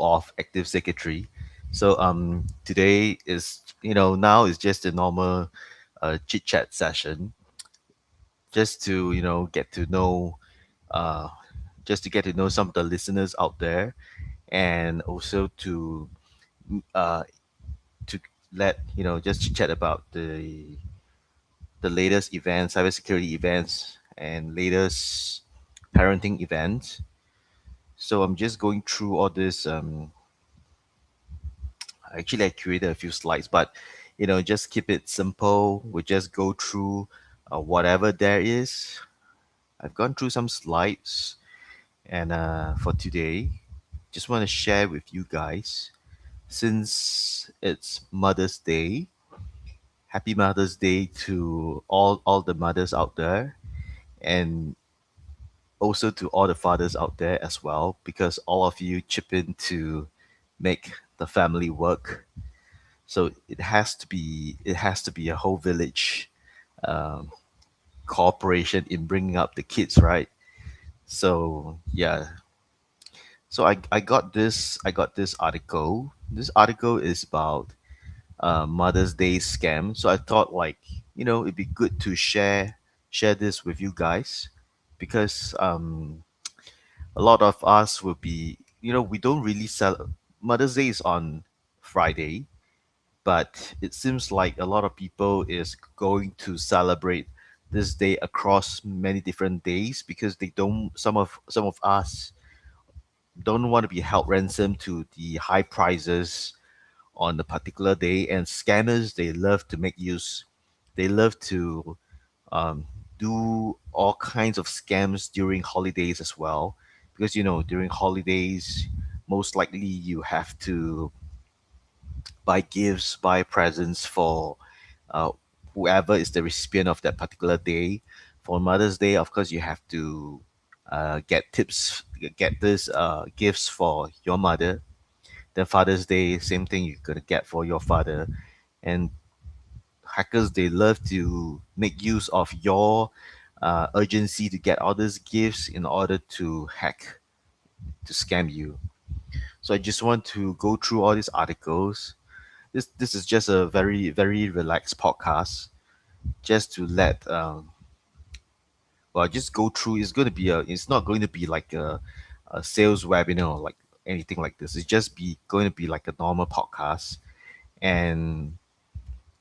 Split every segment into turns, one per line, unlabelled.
of Active Secretary. So today is now is just a normal chit chat session, just to get to know uh, some of the listeners out there, and also uh, to let just chit chat about the latest events, cybersecurity events, and latest parenting events. So I'm just going through all this. Actually, I created a few slides, but just keep it simple. We just go through whatever there is. I've gone through some slides, and for today, just want to share with you guys. Since it's Mother's Day, happy Mother's Day to all the mothers out there, and also to all the fathers out there as well, because all of you chip in to make the family work. So it has to be a whole village um, cooperation in bringing up the kids, right? So yeah, so I got this article. This article is about Mother's Day scam. So I thought, like, it'd be good to share this with you guys, because a lot of us will be, we don't really sell. Mother's Day is on Friday, but it seems like a lot of people is going to celebrate this day across many different days, because they don't some of us don't want to be held ransom to the high prices on a particular day. And scammers, they love to make use, they love to um, do all kinds of scams during holidays as well, because during holidays, most likely you have to buy gifts, buy presents for uh, whoever is the recipient of that particular day. For Mother's Day, of course, you have to get tips, get this gifts for your mother. Then Father's Day, same thing, you're gonna get for your father. And hackers, they love to make use of your urgency to get all these gifts in order to hack, to scam you. So I just want to go through all these articles. This is just a very relaxed podcast, just to let just go through. It's not going to be like a sales webinar, or like anything like this. It's just be going to be like a normal podcast. And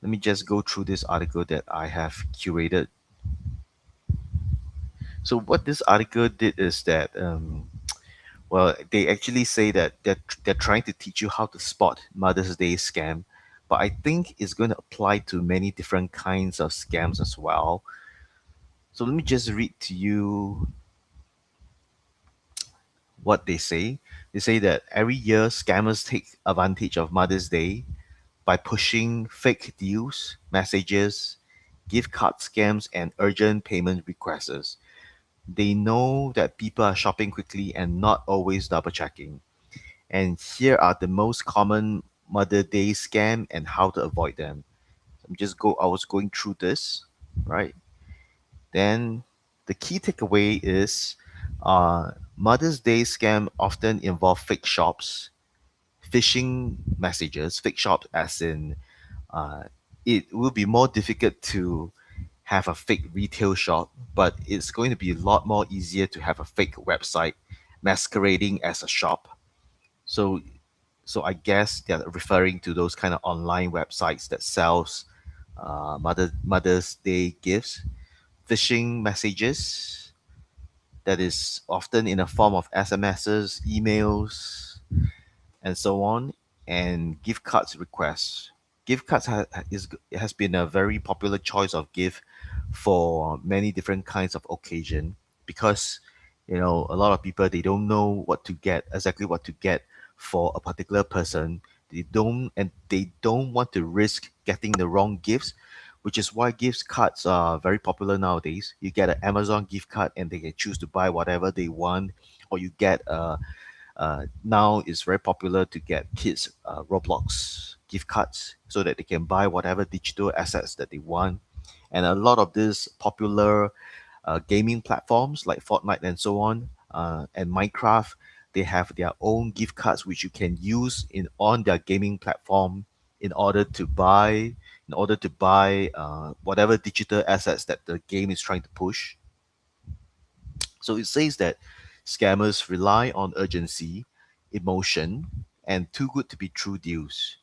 let me just go through this article that I have curated. So what this article did is that they actually say that they're trying to teach you how to spot Mother's Day scam, but I think it's going to apply to many different kinds of scams as well. So let me just read to you what they say. They say that every year scammers take advantage of Mother's Day by pushing fake deals, messages, gift card scams, and urgent payment requests. They know that people are shopping quickly and not always double checking. And here are the most common Mother Day scam and how to avoid them. I was going through this, right? Then the key takeaway is Mother's Day scam often involve fake shops, phishing messages, fake shops as in uh, it will be more difficult to have a fake retail shop, but it's going to be a lot more easier to have a fake website masquerading as a shop. So so I guess they're referring to those kind of online websites that sells Mother's Day gifts, phishing messages that is often in a form of SMSs, emails, and so on, and gift cards requests. Gift cards has been a very popular choice of gift for many different kinds of occasion, because a lot of people, they don't know exactly what to get for a particular person. They don't want to risk getting the wrong gifts, which is why gift cards are very popular nowadays. You get an Amazon gift card and they can choose to buy whatever they want, or you get now it's very popular to get kids Roblox gift cards so that they can buy whatever digital assets that they want. And a lot of these popular gaming platforms like Fortnite and so on, and Minecraft, They have their own gift cards which you can use in on their gaming platform in order to buy whatever digital assets that the game is trying to push. So it says that scammers rely on urgency, emotion, and too good to be true deals.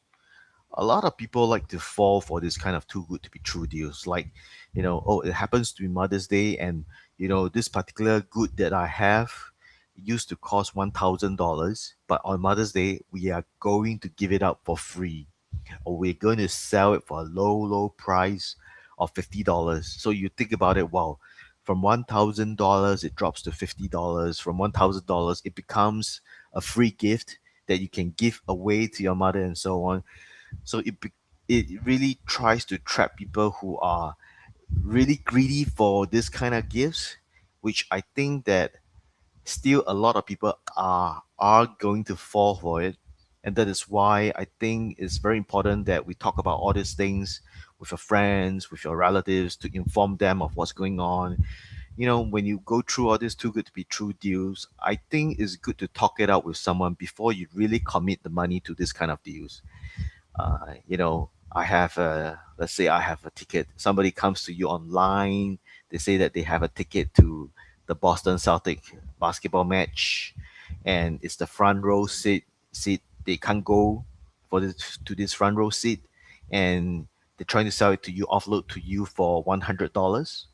A lot of people like to fall for this kind of too good to be true deals. Like, oh, it happens to be Mother's Day, and this particular good that I have used to cost $1,000, but on Mother's Day we are going to give it up for free, or we're going to sell it for a low price of $50. So you think about it, wow, from $1,000 it drops to $50. From $1,000 it becomes a free gift that you can give away to your mother and so on. So it really tries to trap people who are really greedy for this kind of gifts, which I think that still a lot of people are going to fall for it. And that is why I think it's very important that we talk about all these things with your friends, with your relatives, to inform them of what's going on. When you go through all these too good to be true deals, I think it's good to talk it out with someone before you really commit the money to this kind of deals. I have let's say I have a ticket. Somebody comes to you online. They say that they have a ticket to the Boston Celtic basketball match, and it's the front row seat. They can't go for this to this front row seat, and they're trying to sell it to you, offload to you for $100.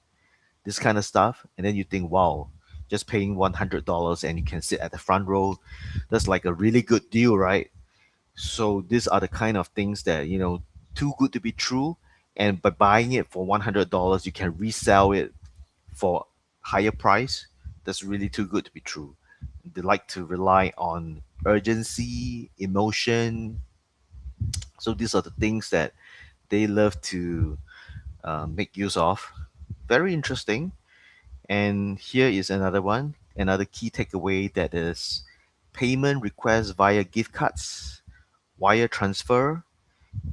This kind of stuff, and then you think, wow, just paying $100 and you can sit at the front row. That's like a really good deal, right? So these are the kind of things that, too good to be true. And by buying it for $100, you can resell it for higher price. That's really too good to be true. They like to rely on urgency, emotion. So these are the things that they love to make use of. Very interesting. And here is another one, another key takeaway, that is payment requests via gift cards, wire transfer,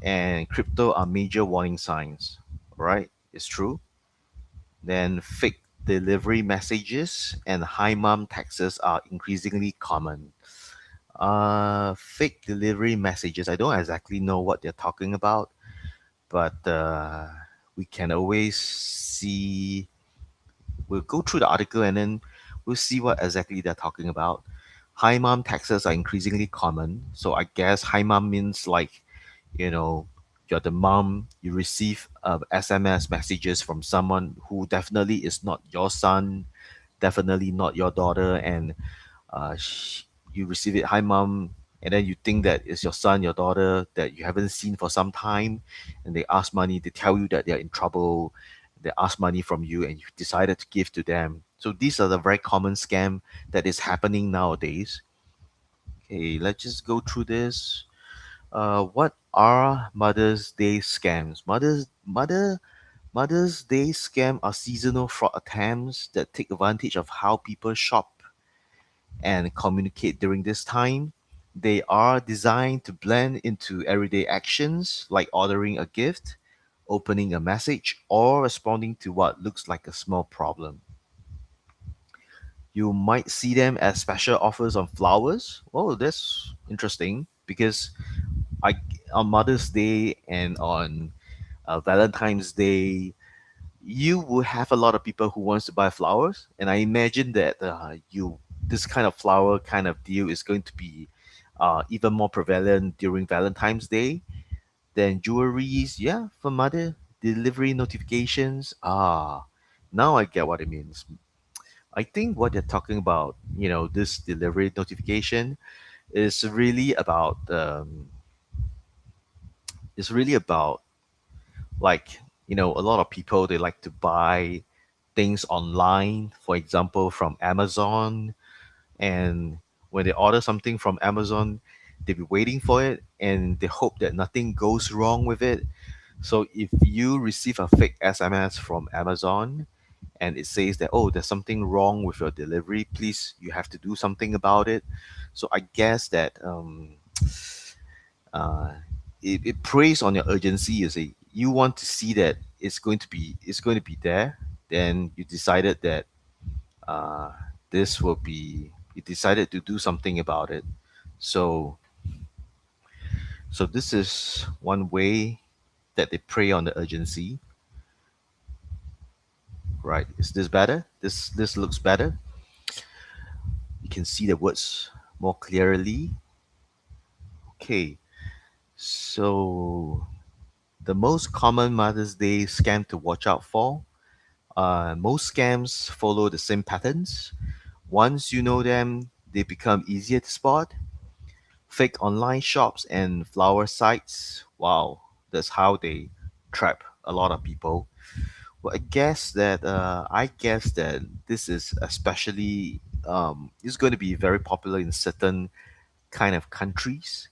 and crypto are major warning signs. Right? It's true. Then fake delivery messages and high mom taxes are increasingly common. Fake delivery messages, I don't exactly know what they're talking about, but we can always see, we'll go through the article and then we'll see what exactly they're talking about. High mom taxes are increasingly common. So I guess high mom means like, you know, you're the mom, you receive SMS messages from someone who definitely is not your son, definitely not your daughter, and you receive it, hi mom, and then you think that it's your son, your daughter that you haven't seen for some time, and they ask money, they tell you that they're in trouble, they ask money from you, and you decided to give to them. So these are the very common scam that is happening nowadays. Okay, let's just go through this. What are Mother's Day scams? Mother's Day scam are seasonal fraud attempts that take advantage of how people shop and communicate during this time. They are designed to blend into everyday actions like ordering a gift, opening a message, or responding to what looks like a small problem. You might see them as special offers on flowers. Oh, that's interesting because I on Mother's Day and on Valentine's Day, you will have a lot of people who wants to buy flowers, and I imagine that you this kind of flower kind of deal is going to be even more prevalent during Valentine's Day. Then jewelries, yeah, for mother delivery notifications. Now I get what it means. I think what they're talking about, this delivery notification is really about it's really about like a lot of people, they like to buy things online, for example from Amazon, and when they order something from Amazon, they be waiting for it and they hope that nothing goes wrong with it. So if you receive a fake SMS from Amazon and it says that, oh, there's something wrong with your delivery, please, you have to do something about it. So I guess that uh, it preys on your urgency. You see, you want to see that it's going to be there. Then you decided that uh, this will be. he decided to do something about it. So so this is one way that they prey on the urgency, right? Is this better? This looks better. You can see the words more clearly. Okay, so the most common Mother's Day scam to watch out for. Most scams follow the same patterns. Once you know them, they become easier to spot. Fake online shops and flower sites. Wow, that's how they trap a lot of people. Well, I guess that this is especially is going to be very popular in certain kind of countries.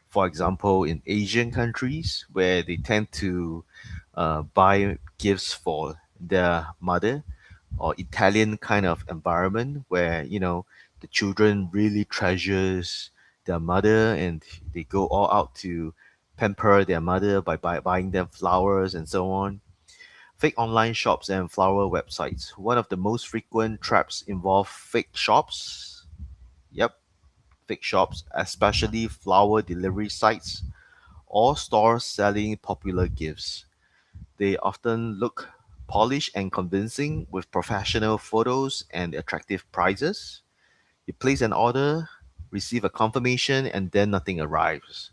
For example, in Asian countries where they tend to buy gifts for their mother, or Italian kind of environment where the children really treasures their mother and they go all out to pamper their mother by buying them flowers and so on. Fake online shops and flower websites. One of the most frequent traps involve fake shops. Yep, fake shops, especially flower delivery sites or stores selling popular gifts. They often look polished and convincing with professional photos and attractive prices. You place an order, receive a confirmation, and then nothing arrives.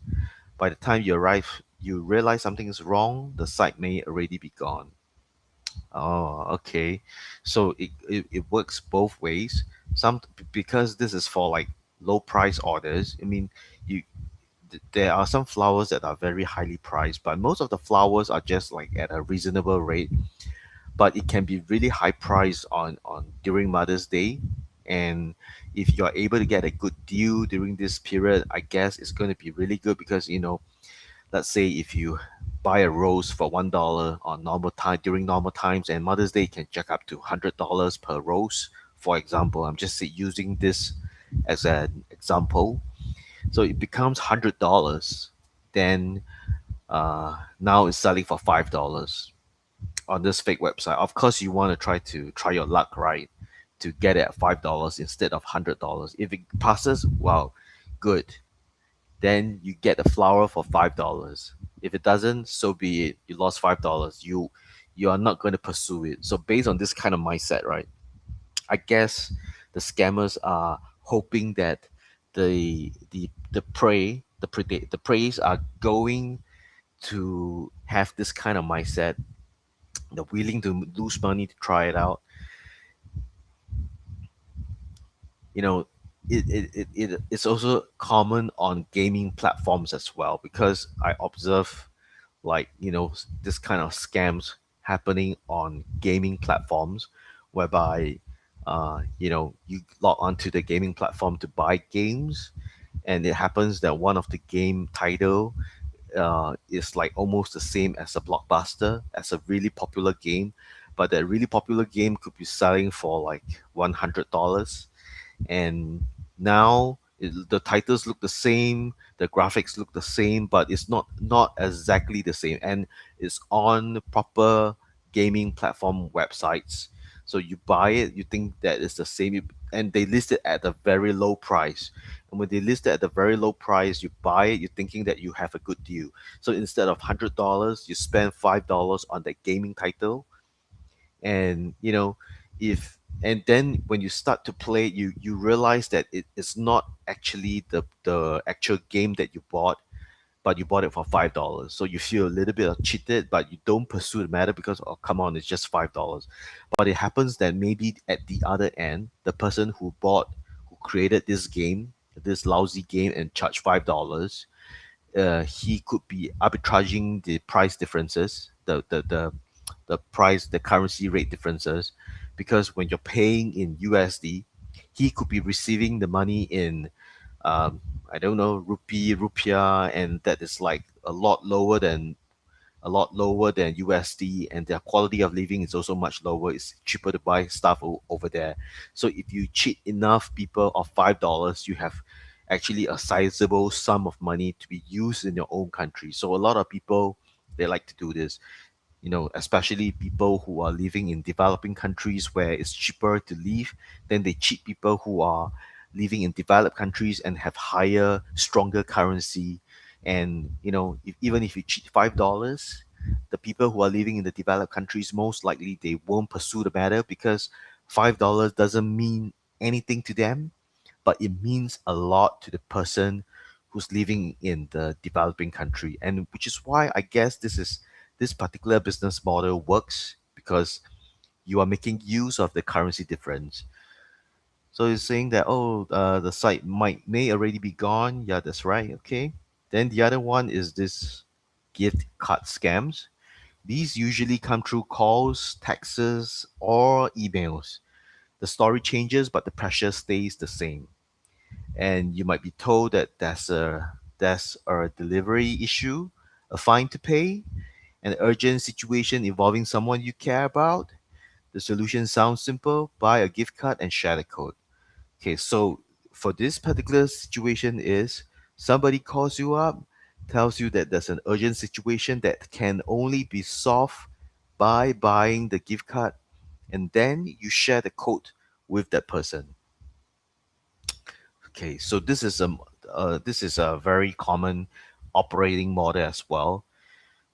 By the time you arrive, you realize something is wrong, the site may already be gone. Oh, okay. So it works both ways. Because this is for like low price orders. I mean, you there are some flowers that are very highly priced, but most of the flowers are just like at a reasonable rate. But it can be really high price on during Mother's Day, and if you're able to get a good deal during this period, I guess it's going to be really good because let's say if you buy a rose for $1 on normal time during normal times, and Mother's Day can jack up to $100 per rose. For example, I'm just using this as an example. So it becomes $100. Then now it's selling for $5 on this fake website. Of course, you want to try your luck, right? To get it at $5 instead of $100. If it passes, well, good. Then you get a flower for $5. If it doesn't, so be it. You lost $5. You are not going to pursue it. So based on this kind of mindset, right? I guess the scammers are hoping that the preys are going to have this kind of mindset. They're willing to lose money to try it out. You know, it's also common on gaming platforms as well, because I observe like this kind of scams happening on gaming platforms, whereby you log onto the gaming platform to buy games, and it happens that one of the game title is like almost the same as a blockbuster, as a really popular game, but that really popular game could be selling for like $100. And now the titles look the same, the graphics look the same, but it's not exactly the same, and it's on proper gaming platform websites. So you buy it, you think that it's the same, and they list it at a very low price. And when they list it at a very low price, you buy it, you're thinking that you have a good deal. So instead of $100, you spend $5 on that gaming title. And if and then when you start to play, you realize that it's not actually the actual game that you bought, but you bought it for $5. So you feel a little bit of cheated, but you don't pursue the matter because, oh, come on, it's just $5. But it happens that maybe at the other end, the person who created this game, this lousy game, and charged $5, he could be arbitraging the price differences, the price, the currency rate differences, because when you're paying in USD, he could be receiving the money in, I don't know, rupiah, and that is like a lot lower than USD, and their quality of living is also much lower. It's cheaper to buy stuff over there. So if you cheat enough people of $5, you have actually a sizable sum of money to be used in your own country. So a lot of people, they like to do this, especially people who are living in developing countries where it's cheaper to live. Then they cheat people who are living in developed countries and have higher, stronger currency. And even if you cheat $5, the people who are living in the developed countries, most likely they won't pursue the matter because $5 doesn't mean anything to them, but it means a lot to the person who's living in the developing country. And which is why I guess this particular business model works, because you are making use of the currency difference. So you're saying that, oh, the site may already be gone. Yeah, that's right. Okay. Then the other one is this gift card scams. These usually come through calls, texts, or emails. The story changes, but the pressure stays the same. And you might be told that there's a delivery issue, a fine to pay, an urgent situation involving someone you care about. The solution sounds simple: buy a gift card and share the code. Okay, so for this particular situation is somebody calls you up, tells you that there's an urgent situation that can only be solved by buying the gift card, and then you share the code with that person. Okay, so this is a very common operating model as well.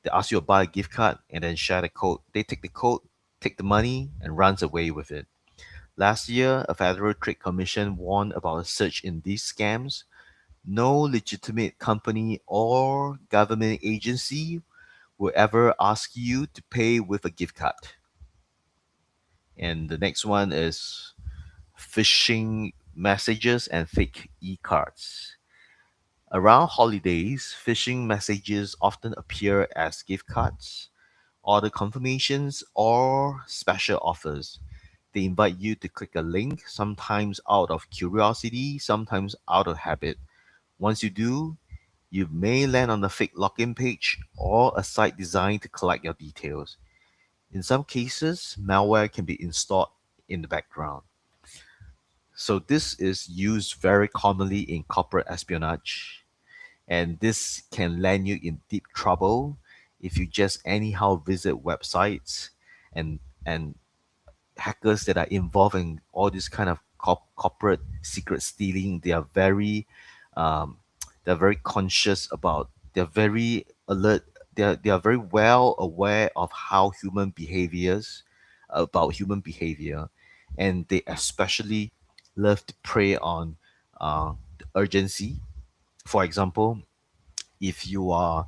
They ask you to buy a gift card and then share the code. They take the code, take the money, and runs away with it. Last year, a Federal Trade Commission warned about a surge in these scams. No legitimate company or government agency will ever ask you to pay with a gift card. And the next one is phishing messages and fake e-cards. Around holidays, phishing messages often appear as gift cards, order confirmations, or special offers. They invite you to click a link, sometimes out of curiosity, sometimes out of habit. Once you do, you may land on a fake login page or a site designed to collect your details. In some cases, malware can be installed in the background. So, this is used very commonly in corporate espionage, and this can land you in deep trouble if you just anyhow visit websites, and and hackers that are involved in all this kind of corporate secret stealing. They are very um, they're very conscious about, they're very alert, they are very well aware of how human behaviors about human behavior, and they especially love to prey on the urgency. For example, if you are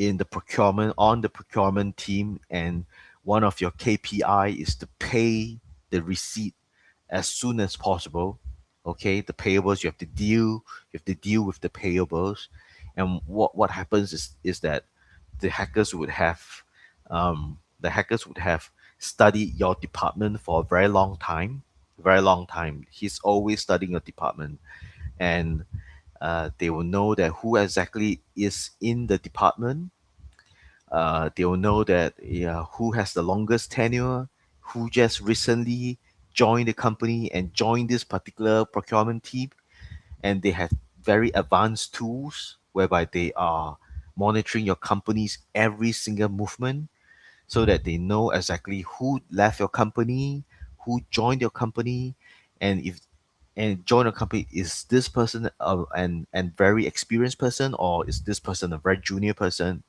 on the procurement team, and one of your KPI is to pay the receipt as soon as possible. Okay, the payables, you have to deal with the payables. And what happens is that the hackers would have studied your department for a very long time. He's always studying your department, and they will know that who exactly is in the department. They will know that, yeah, who has the longest tenure, who just recently joined the company and joined this particular procurement team, and they have very advanced tools whereby they are monitoring your company's every single movement, so that they know exactly who left your company, who joined your company, and if and join a company, is this person and very experienced person, or is this person a very junior person.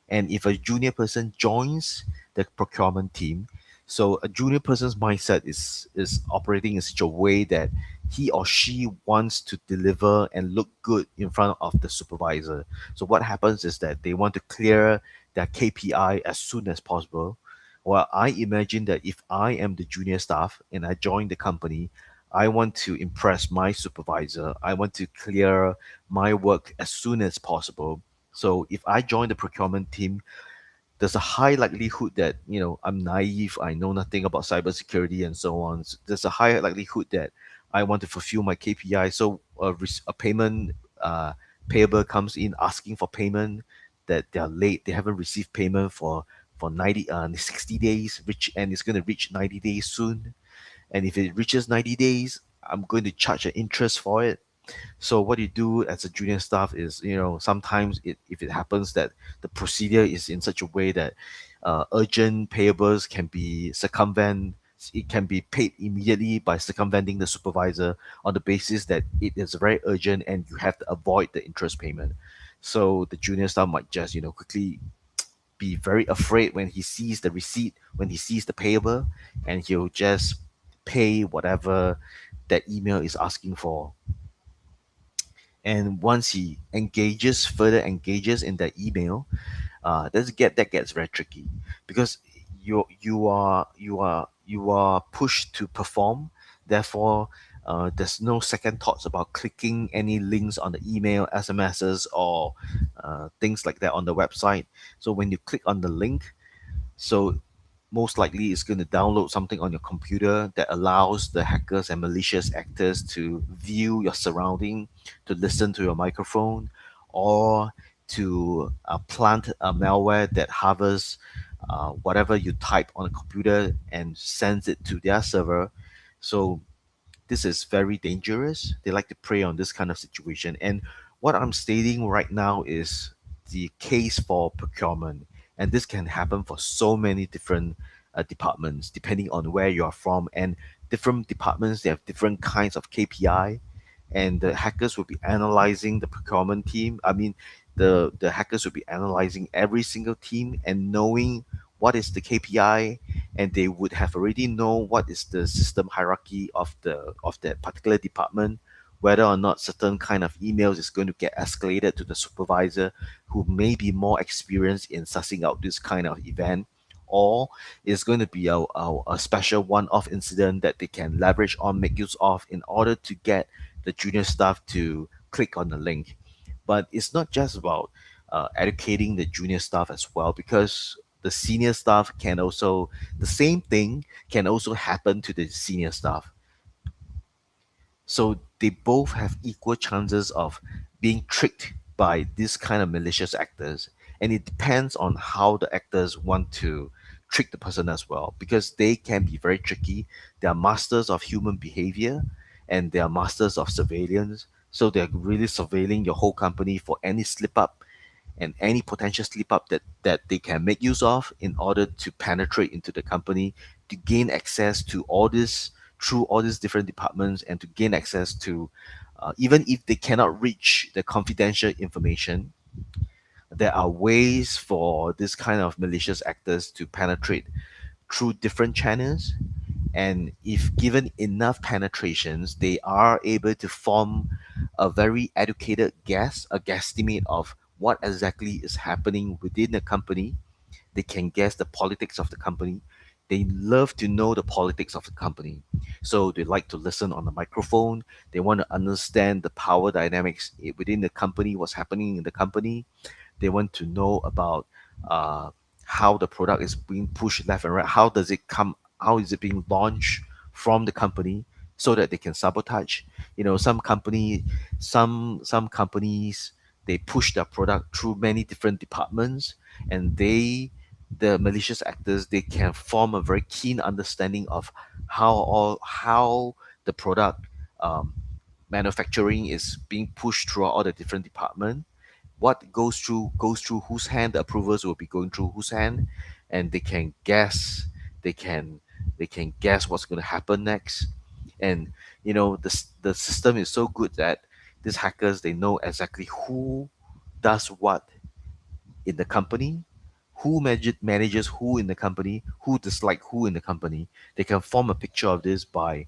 And if a junior person joins the procurement team, so a junior person's mindset is operating in such a way that he or she wants to deliver and look good in front of the supervisor. So what happens is that they want to clear their KPI as soon as possible. Well, I imagine that if I am the junior staff and I join the company, I want to impress my supervisor. I want to clear my work as soon as possible. So if I join the procurement team, there's a high likelihood that, I'm naive, I know nothing about cybersecurity and so on. There's a high likelihood that I want to fulfill my KPI. So a payment payable comes in asking for payment, that they're late, they haven't received payment for 60 days, and it's going to reach 90 days soon. And if it reaches 90 days, I'm going to charge an interest for it. So what you do as a junior staff is, sometimes if it happens that the procedure is in such a way that urgent payables can be it can be paid immediately by circumventing the supervisor on the basis that it is very urgent and you have to avoid the interest payment. So the junior staff might just, quickly be very afraid when he sees the receipt, when he sees the payable, and he'll just pay whatever that email is asking for. And once he further engages in that email, that gets very tricky because you are pushed to perform. Therefore, there's no second thoughts about clicking any links on the email, SMSs, or things like that on the website. So when you click on the link, so most likely it's going to download something on your computer that allows the hackers and malicious actors to view your surrounding, to listen to your microphone, or to plant a malware that harvests whatever you type on a computer and sends it to their server. So this is very dangerous. They like to prey on this kind of situation. And what I'm stating right now is the case for procurement. And this can happen for so many different departments, depending on where you are from. And different departments, they have different kinds of KPI. And the hackers will be analyzing the procurement team. I mean, the hackers will be analyzing every single team and knowing what is the KPI, and they would have already know what is the system hierarchy of that particular department, whether or not certain kind of emails is going to get escalated to the supervisor who may be more experienced in sussing out this kind of event, or it's going to be a special one-off incident that they can leverage on, make use of in order to get the junior staff to click on the link. But it's not just about educating the junior staff as well, because the senior staff can also, the same thing can also happen to the senior staff. So they both have equal chances of being tricked by this kind of malicious actors. And it depends on how the actors want to trick the person as well, because they can be very tricky. They are masters of human behavior and they are masters of surveillance. So they're really surveilling your whole company for any slip up and any potential slip up that they can make use of in order to penetrate into the company, to gain access to all this through all these different departments, and to gain access to even if they cannot reach the confidential information, there are ways for this kind of malicious actors to penetrate through different channels. And if given enough penetrations, they are able to form a very educated guess, a guesstimate of what exactly is happening within the company. They can guess the politics of the company. They love to know the politics of the company. So they like to listen on the microphone. They want to understand the power dynamics within the company, what's happening in the company. They want to know about uh, how the product is being pushed left and right. How does it come? How is it being launched from the company so that they can sabotage? Some companies, they push their product through many different departments, and the malicious actors, they can form a very keen understanding of how the product manufacturing is being pushed through all the different departments, what goes through whose hand, the approvals will be going through whose hand, and they can guess what's going to happen next. And the system is so good that these hackers, they know exactly who does what in the company, who manages who in the company, who dislike who in the company. They can form a picture of this by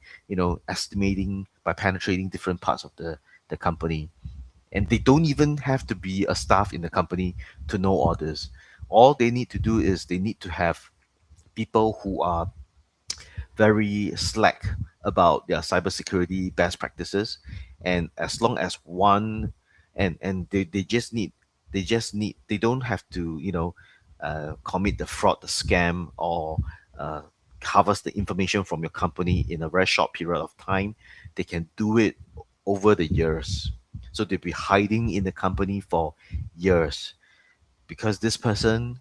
estimating, by penetrating different parts of the company. And they don't even have to be a staff in the company to know all this. All they need to do is they need to have people who are very slack about their cybersecurity best practices. And as long as one, and they just need they don't have to commit the fraud, the scam, or uh, harvest the information from your company in a very short period of time. They can do it over the years. So they'll be hiding in the company for years because this person,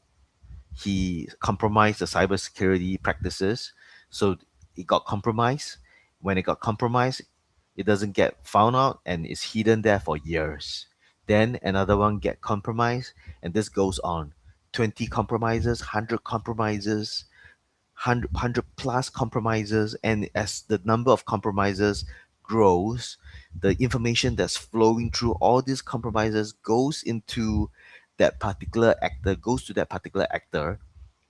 he compromised the cybersecurity practices. So it got compromised. When it got compromised, it doesn't get found out and it's hidden there for years. Then another one get compromised, and this goes on. 20 compromises, 100 compromises, 100 plus compromises, and as the number of compromises grows, the information that's flowing through all these compromises goes into that particular actor, goes to that particular actor,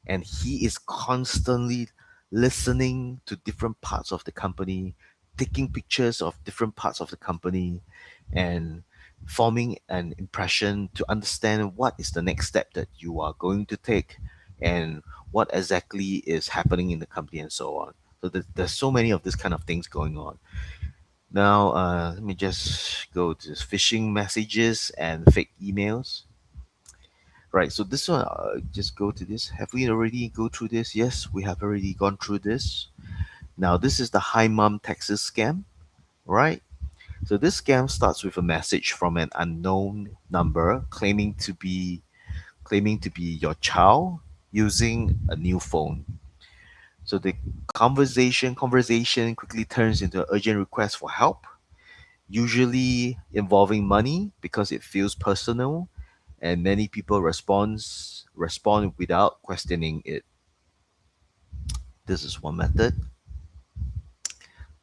and he is constantly listening to different parts of the company, taking pictures of different parts of the company, and forming an impression to understand what is the next step that you are going to take, and what exactly is happening in the company, and so on. So there's so many of this kind of things going on. Now, let me just go to phishing messages and fake emails. Right, so this one, just go to this. Have we already go through this? Yes, we have already gone through this. Now, this is the Hi Mom Texas scam, right? So this scam starts with a message from an unknown number claiming to be your child using a new phone. So the conversation quickly turns into an urgent request for help, usually involving money because it feels personal, and many people respond without questioning it. This is one method.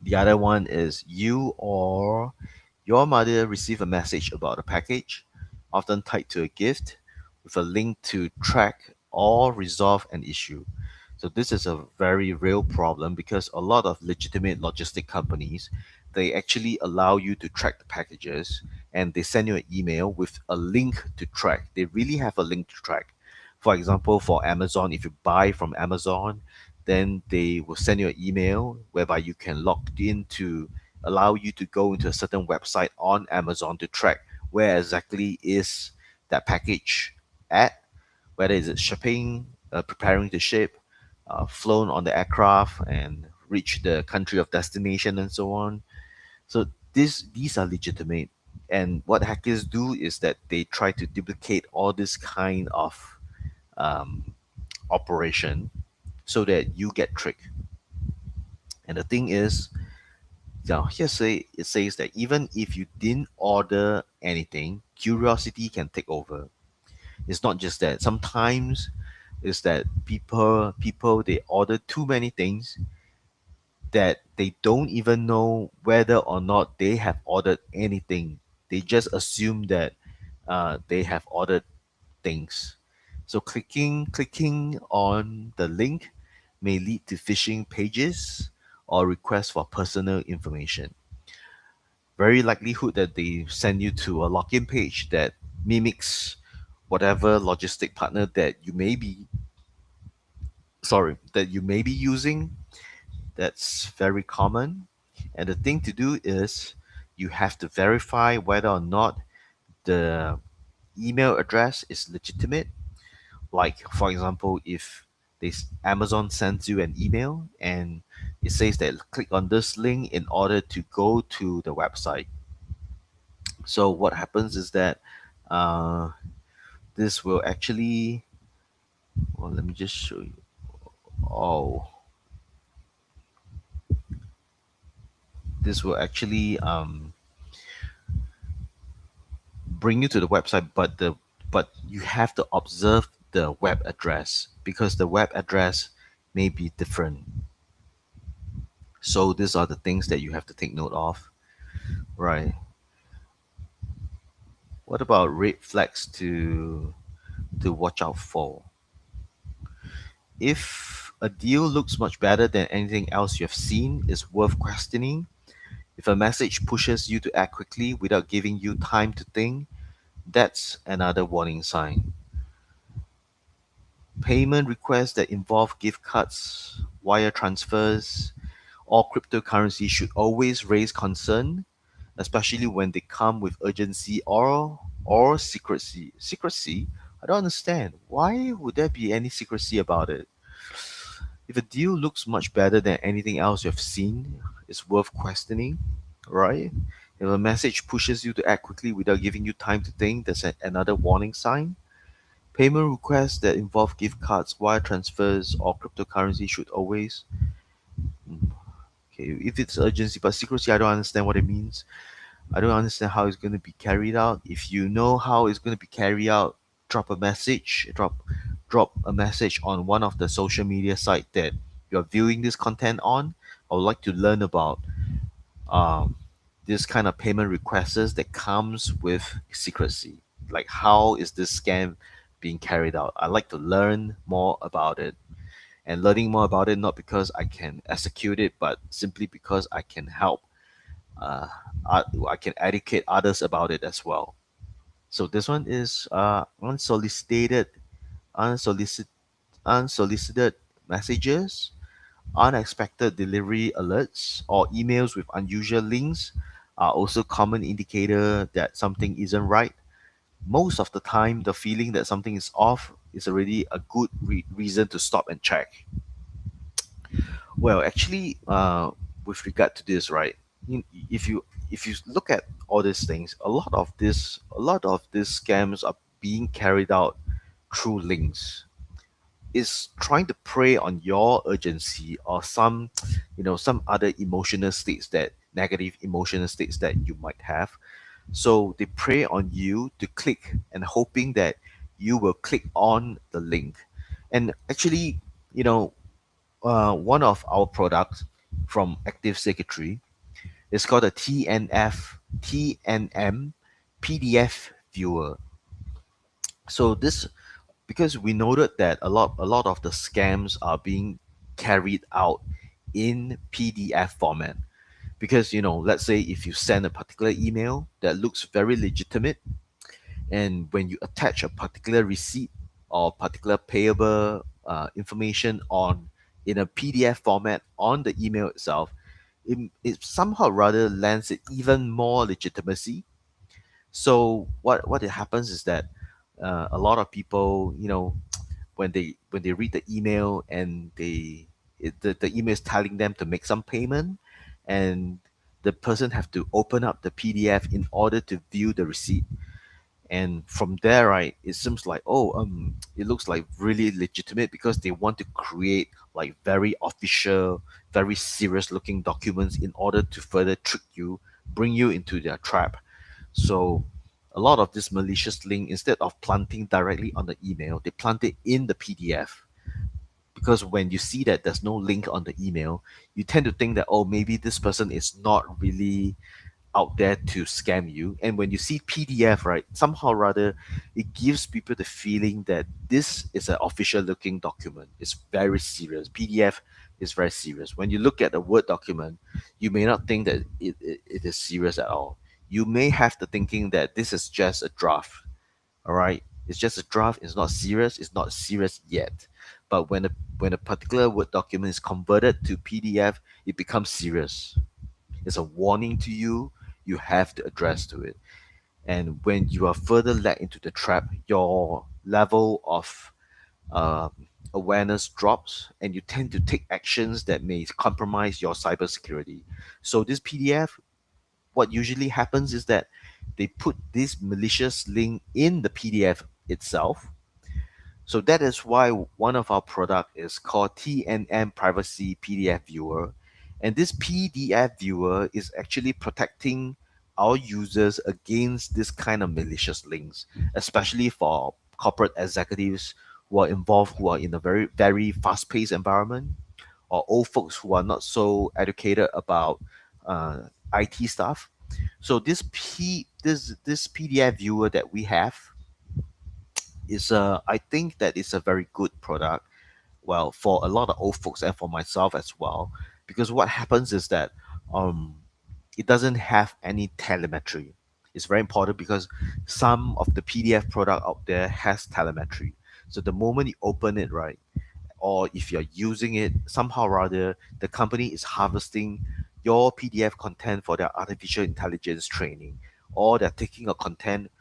The other one is you or your mother receive a message about a package, often tied to a gift, with a link to track or resolve an issue. So this is a very real problem because a lot of legitimate logistic companies, they actually allow you to track the packages, and they send you an email with a link to track. They really have a link to track. For example, for Amazon, if you buy from Amazon, then they will send you an email whereby you can log in to allow you to go into a certain website on Amazon to track where exactly is that package at, whether is it shipping, preparing to ship, flown on the aircraft and reach the country of destination, and so on. So these are legitimate. And what hackers do is that they try to duplicate all this kind of um, operation so that you get tricked. And the thing is, now here it says that even if you didn't order anything, curiosity can take over. It's not just that. Sometimes it's that people they order too many things that they don't even know whether or not they have ordered anything. They just assume that they have ordered things. So clicking on the link may lead to phishing pages or requests for personal information. Very likelihood that they send you to a login page that mimics whatever logistic partner that you may be using. That's very common. And the thing to do is you have to verify whether or not the email address is legitimate. Like, for example, if Amazon sends you an email and it says that click on this link in order to go to the website. So what happens is that uh, this will actually, well, let me just show you. Oh, this will actually bring you to the website, but you have to observe the web address because the web address may be different. So these are the things that you have to take note of, right? What about red flags to watch out for? If a deal looks much better than anything else you have seen, it's worth questioning. If a message pushes you to act quickly without giving you time to think, that's another warning sign. Payment requests that involve gift cards, wire transfers, or cryptocurrency should always raise concern, especially when they come with urgency or secrecy. Secrecy? I don't understand. Why would there be any secrecy about it? If a deal looks much better than anything else you've seen, it's worth questioning, right? If a message pushes you to act quickly without giving you time to think, that's another warning sign. Payment requests that involve gift cards, wire transfers, or cryptocurrency should always. Okay, if it's urgency, but secrecy, I don't understand what it means. I don't understand how it's going to be carried out. If you know how it's going to be carried out, drop a message on one of the social media site that you're viewing this content on, I would like to learn about um, this kind of payment requests that comes with secrecy. Like how is this scam being carried out? I like to learn more about it, and learning more about it not because I can execute it, but simply because I can help. Uh, I can educate others about it as well. So this one is unsolicited, unsolicited messages, unexpected delivery alerts, or emails with unusual links are also common indicator that something isn't right. Most of the time, the feeling that something is off is already a good reason to stop and check. Well, actually, with regard to this, right? If you look at all these things, a lot of these scams are being carried out through links. Is trying to prey on your urgency or some, some other emotional states, that negative emotional states that you might have. So they prey on you to click and hoping that you will click on the link. And actually, you know, one of our products from Active Circuitry is called a TNM PDF viewer. So this, because we noted that a lot of the scams are being carried out in PDF format. Because let's say if you send a particular email that looks very legitimate, and when you attach a particular receipt or particular payable information on in a PDF format on the email itself, it somehow rather lends it even more legitimacy. So what it happens is that a lot of people, when they read the email and the email is telling them to make some payment, and the person have to open up the PDF in order to view the receipt. And from there, right, it seems like, it looks like really legitimate because they want to create like very official, very serious looking documents in order to further trick you, bring you into their trap. So a lot of this malicious link, instead of planting directly on the email, they plant it in the PDF. Because when you see that there's no link on the email, you tend to think that, oh, maybe this person is not really out there to scam you. And when you see PDF, right, somehow or rather, it gives people the feeling that this is an official looking document. It's very serious. PDF is very serious. When you look at a Word document, you may not think that it is serious at all. You may have the thinking that this is just a draft. All right, it's just a draft. It's not serious. It's not serious yet. But when a particular Word document is converted to PDF, it becomes serious. It's a warning to you. You have to address to it. And when you are further led into the trap, your level of uh, awareness drops, and you tend to take actions that may compromise your cybersecurity. So this PDF, what usually happens is that they put this malicious link in the PDF itself. So that is why one of our product is called TNM Privacy PDF Viewer. And this PDF viewer is actually protecting our users against this kind of malicious links, especially for corporate executives who are involved, who are in a very, very fast-paced environment, or old folks who are not so educated about IT stuff. So this PDF viewer that we have is I think that it's a very good product. Well, for a lot of old folks and for myself as well, because what happens is that um, it doesn't have any telemetry. It's very important because some of the PDF product out there has telemetry. So the moment you open it, right, or if you're using it, somehow or other, the company is harvesting your PDF content for their artificial intelligence training, or they're taking a content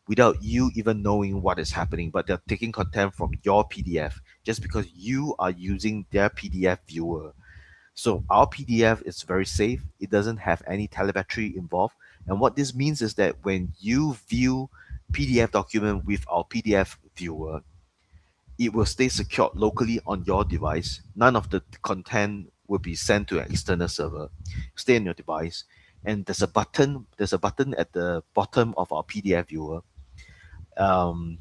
without you even knowing what is happening, but they're taking content from your PDF just because you are using their PDF viewer. So our PDF is very safe. It doesn't have any telemetry involved. And what this means is that when you view PDF document with our PDF viewer, it will stay secured locally on your device. None of the content will be sent to an external server. Stay on your device. And there's a button at the bottom of our PDF viewer. Um,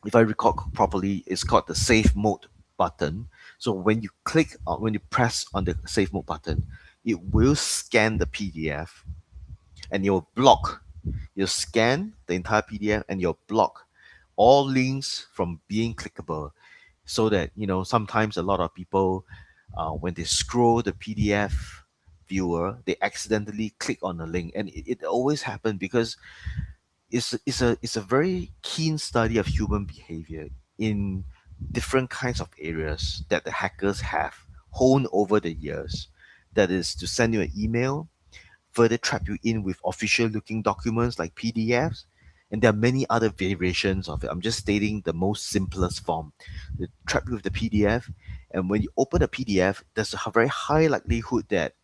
if I recall properly, it's called the Save Mode button. So when you press on the save mode button, it will scan the PDF and you'll block. You'll scan the entire PDF and you'll block all links from being clickable, so that sometimes a lot of people, when they scroll the PDF viewer, they accidentally click on the link, and it always happens because it's a very keen study of human behavior in different kinds of areas that the hackers have honed over the years. That is to send you an email, further trap you in with official looking documents like PDFs, and there are many other variations of it. I'm just stating the most simplest form. They trap you with the PDF, and when you open a PDF, there's a very high likelihood that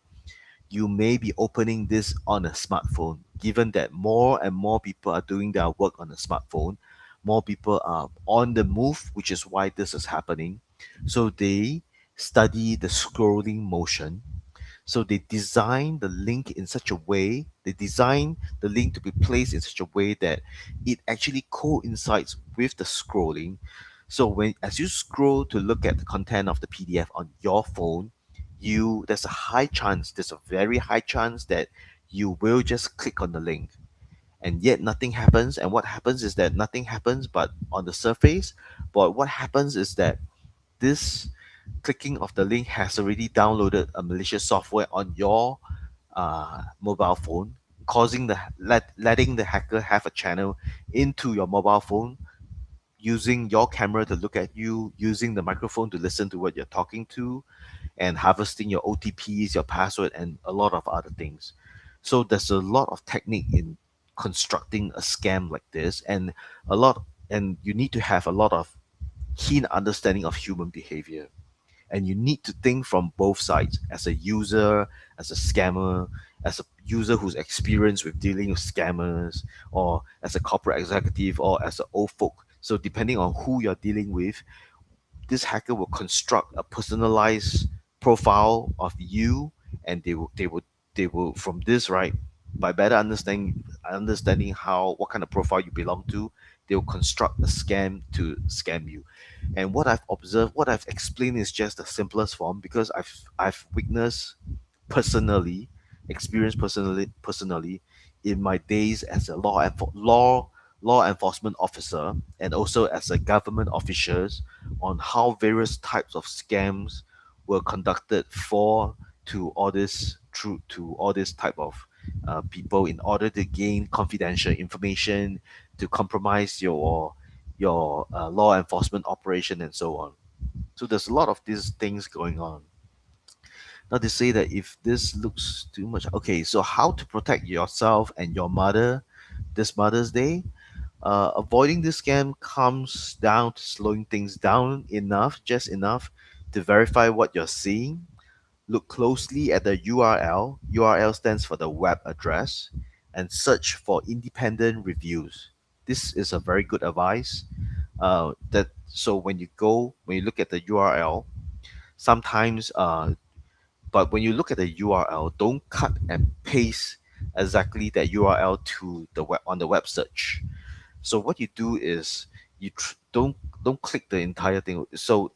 you may be opening this on a smartphone, given that more and more people are doing their work on a smartphone. More people are on the move, which is why this is happening. So they study the scrolling motion, so they design the link in such a way, they design the link to be placed in such a way that it actually coincides with the scrolling. So when as you scroll to look at the content of the PDF on your phone, there's a very high chance that you will just click on the link. And yet nothing happens. And what happens is that nothing happens but on the surface. But what happens is that this clicking of the link has already downloaded a malicious software on your mobile phone, causing letting the hacker have a channel into your mobile phone, using your camera to look at you, using the microphone to listen to what you're talking to, and harvesting your OTPs, your password, and a lot of other things. So there's a lot of technique in constructing a scam like this, and you need to have a lot of keen understanding of human behavior. And you need to think from both sides, as a user, as a scammer, as a user who's experienced with dealing with scammers, or as a corporate executive, or as an old folk. So depending on who you're dealing with, this hacker will construct a personalized profile of you, and they will from this, right, by better understanding how what kind of profile you belong to, they'll construct a scam to scam you. And what I've observed, what I've explained is just the simplest form, because I've witnessed personally, experienced personally in my days as a law enforcement officer, and also as a government officials, on how various types of scams were conducted for to all this through to all this type of people, in order to gain confidential information, to compromise your law enforcement operation, and so on. So there's a lot of these things going on. Now they say that if this looks too much, okay, so how to protect yourself and your mother this Mother's Day? Avoiding this scam comes down to slowing things down enough, just enough, to verify what you're seeing. Look closely at the URL. URL stands for the web address, and search for independent reviews. This is a very good advice. That so when you look at the URL, sometimes but when you look at the URL, don't cut and paste exactly that URL to the web on the web search. So what you do is don't click the entire thing. So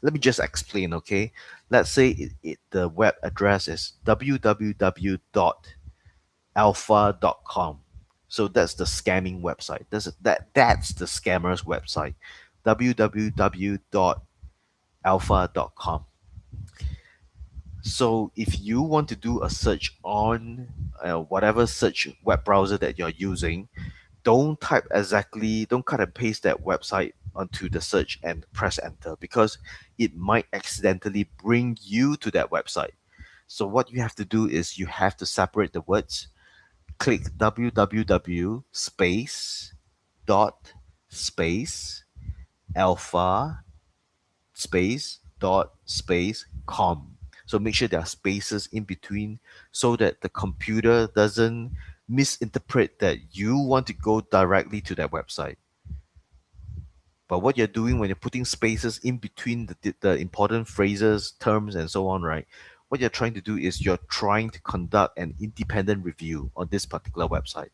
let me just explain, okay? Let's say the web address is www.alpha.com. So that's the scamming website. That's the scammer's website. www.alpha.com. So if you want to do a search on whatever search web browser that you're using, don't cut and paste that website onto the search and press enter, because it might accidentally bring you to that website. So what you have to do is you have to separate the words. Click www space dot space alpha space dot space com. So make sure there are spaces in between, so that the computer doesn't misinterpret that you want to go directly to that website. But what you're doing when you're putting spaces in between the important phrases, terms, and so on, right? What you're trying to do is you're trying to conduct an independent review on this particular website.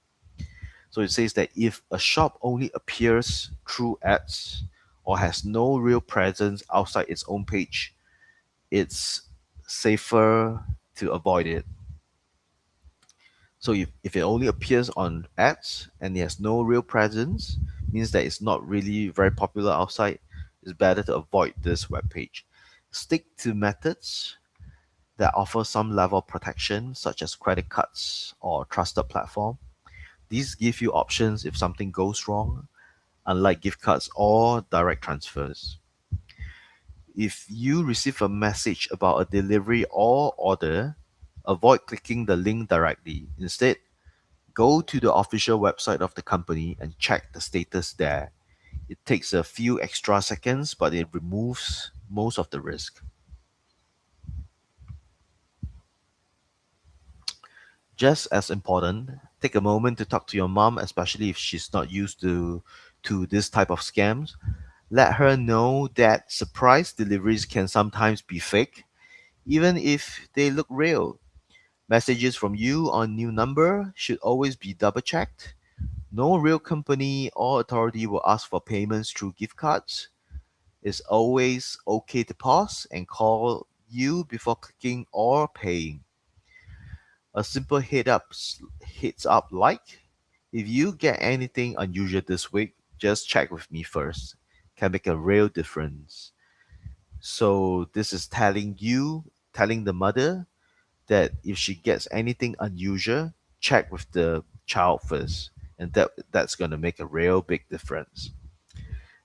So it says that if a shop only appears through ads or has no real presence outside its own page, it's safer to avoid it. So if it only appears on ads and it has no real presence, means that it's not really very popular outside, it's better to avoid this web page. Stick to methods that offer some level of protection, such as credit cards or trusted platform. These give you options if something goes wrong, unlike gift cards or direct transfers. If you receive a message about a delivery or order, avoid clicking the link directly. Instead, go to the official website of the company and check the status there. It takes a few extra seconds, but it removes most of the risk. Just as important, take a moment to talk to your mom, especially if she's not used to this type of scams. Let her know that surprise deliveries can sometimes be fake, even if they look real. Messages from you on new number should always be double checked. No real company or authority will ask for payments through gift cards. It's always okay to pause and call you before clicking or paying. A simple heads up like, if you get anything unusual this week, just check with me first. Can make a real difference. So this is telling the mother that if she gets anything unusual, check with the child first, and that's gonna make a real big difference.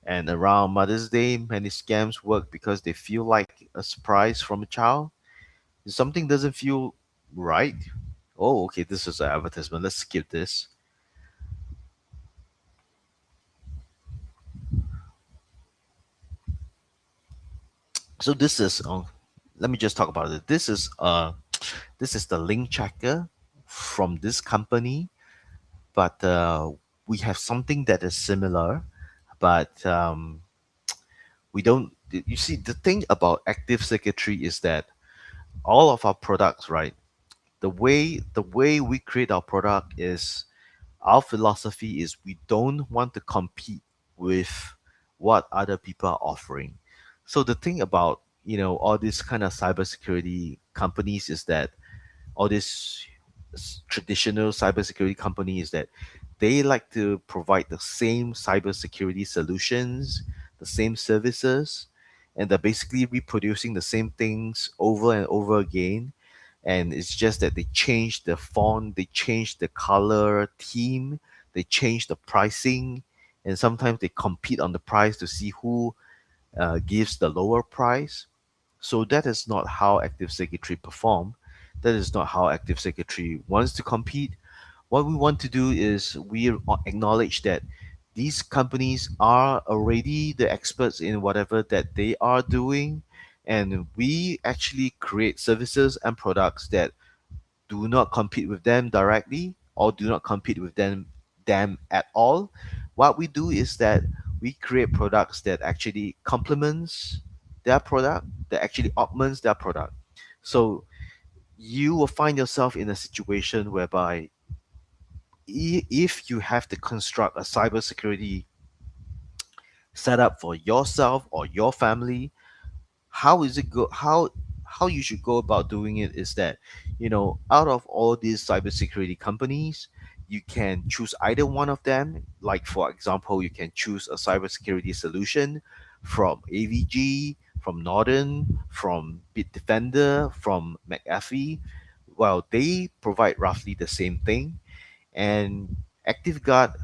And around Mother's Day, many scams work because they feel like a surprise from a child. If something doesn't feel right, oh, okay, this is an advertisement. Let's skip this. So this is, let me just talk about it. This is the link checker from this company, but we have something that is similar, but we don't. You see, the thing about Active Circuitry is that all of our products, right? The way we create our product is our philosophy is we don't want to compete with what other people are offering. So the thing about all these kind of cybersecurity companies is that all these traditional cybersecurity companies that they like to provide the same cybersecurity solutions, the same services, and they're basically reproducing the same things over and over again. And it's just that they change the font, they change the color theme, they change the pricing, and sometimes they compete on the price to see who gives the lower price. So that is not how Active Circuitry perform. That is not how Active Circuitry wants to compete. What we want to do is we acknowledge that these companies are already the experts in whatever that they are doing, and we actually create services and products that do not compete with them directly or do not compete with them at all. What we do is that we create products that actually complements their product, that actually augments their product. So you will find yourself in a situation whereby if you have to construct a cybersecurity setup for yourself or your family, how is it go how you should go about doing it is that out of all these cybersecurity companies, you can choose either one of them. Like for example, you can choose a cybersecurity solution from AVG, from Norton, from Bitdefender, from McAfee. Well, they provide roughly the same thing. And ActiveGuard,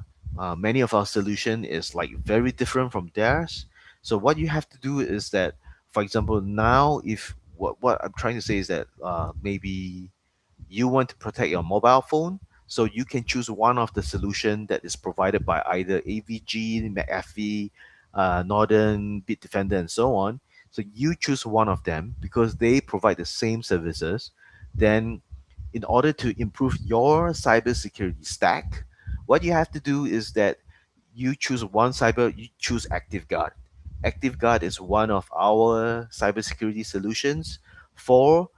many of our solution is like very different from theirs. So what you have to do is that, for example, now if what I'm trying to say is that maybe you want to protect your mobile phone, so you can choose one of the solution that is provided by either AVG, McAfee, Northern, Bitdefender, and so on. So you choose one of them because they provide the same services. Then, in order to improve your cybersecurity stack, what you have to do is that you choose ActiveGuard. ActiveGuard is one of our cybersecurity solutions for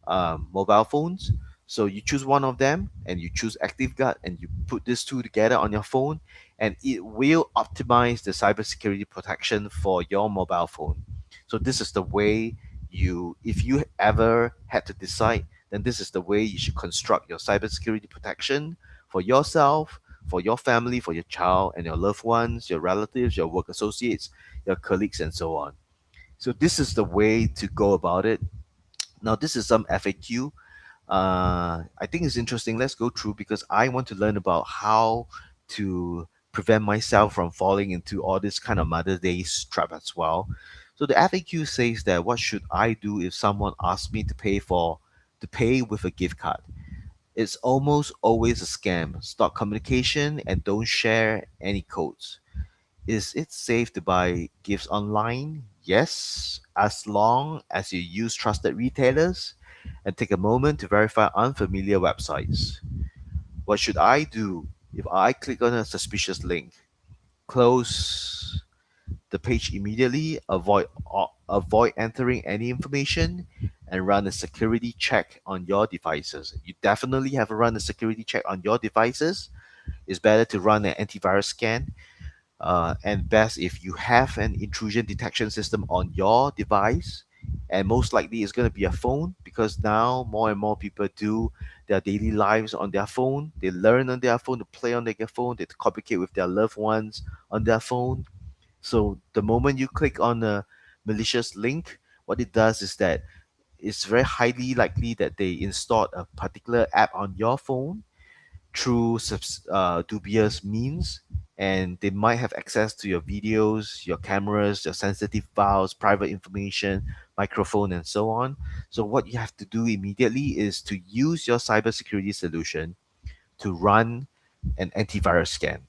mobile phones. So you choose one of them and you choose ActiveGuard and you put these two together on your phone, and it will optimize the cybersecurity protection for your mobile phone. So this is the way if you ever had to decide, then this is the way you should construct your cybersecurity protection for yourself, for your family, for your child and your loved ones, your relatives, your work associates, your colleagues, and so on. So this is the way to go about it. Now, this is some FAQ. I think it's interesting. Let's go through because I want to learn about how to prevent myself from falling into all this kind of Mother Day's trap as well. So the FAQ says that what should I do if someone asks me to pay with a gift card? It's almost always a scam. Stop communication and don't share any codes. Is it safe to buy gifts online? Yes, as long as you use trusted retailers and take a moment to verify unfamiliar websites. What should I do if I click on a suspicious link? Close the page immediately, avoid entering any information, and run a security check on your devices. You definitely have to run a security check on your devices. It's better to run an antivirus scan, and best if you have an intrusion detection system on your device. And most likely it's going to be a phone because now more and more people do their daily lives on their phone. They learn on their phone, to play on their phone, they communicate with their loved ones on their phone. So the moment you click on a malicious link, what it does is that it's very highly likely that they installed a particular app on your phone through dubious means, and they might have access to your videos, your cameras, your sensitive files, private information, microphone, and so on. So what you have to do immediately is to use your cybersecurity solution to run an antivirus scan.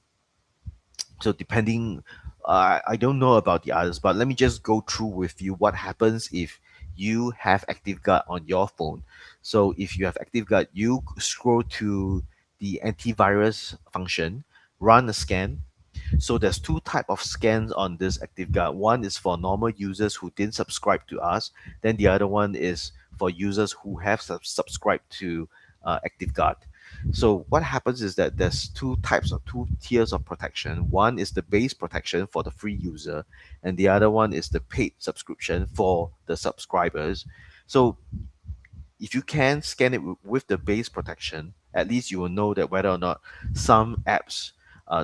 So depending, I don't know about the others, but let me just go through with you what happens if you have ActiveGuard on your phone. So if you have ActiveGuard, you scroll to the antivirus function, run a scan. So there's two type of scans on this ActiveGuard. One is for normal users who didn't subscribe to us. Then the other one is for users who have subscribed to ActiveGuard. So what happens is that there's two tiers of protection. One is the base protection for the free user, and the other one is the paid subscription for the subscribers. So if you can scan it with the base protection, at least you will know that whether or not some apps,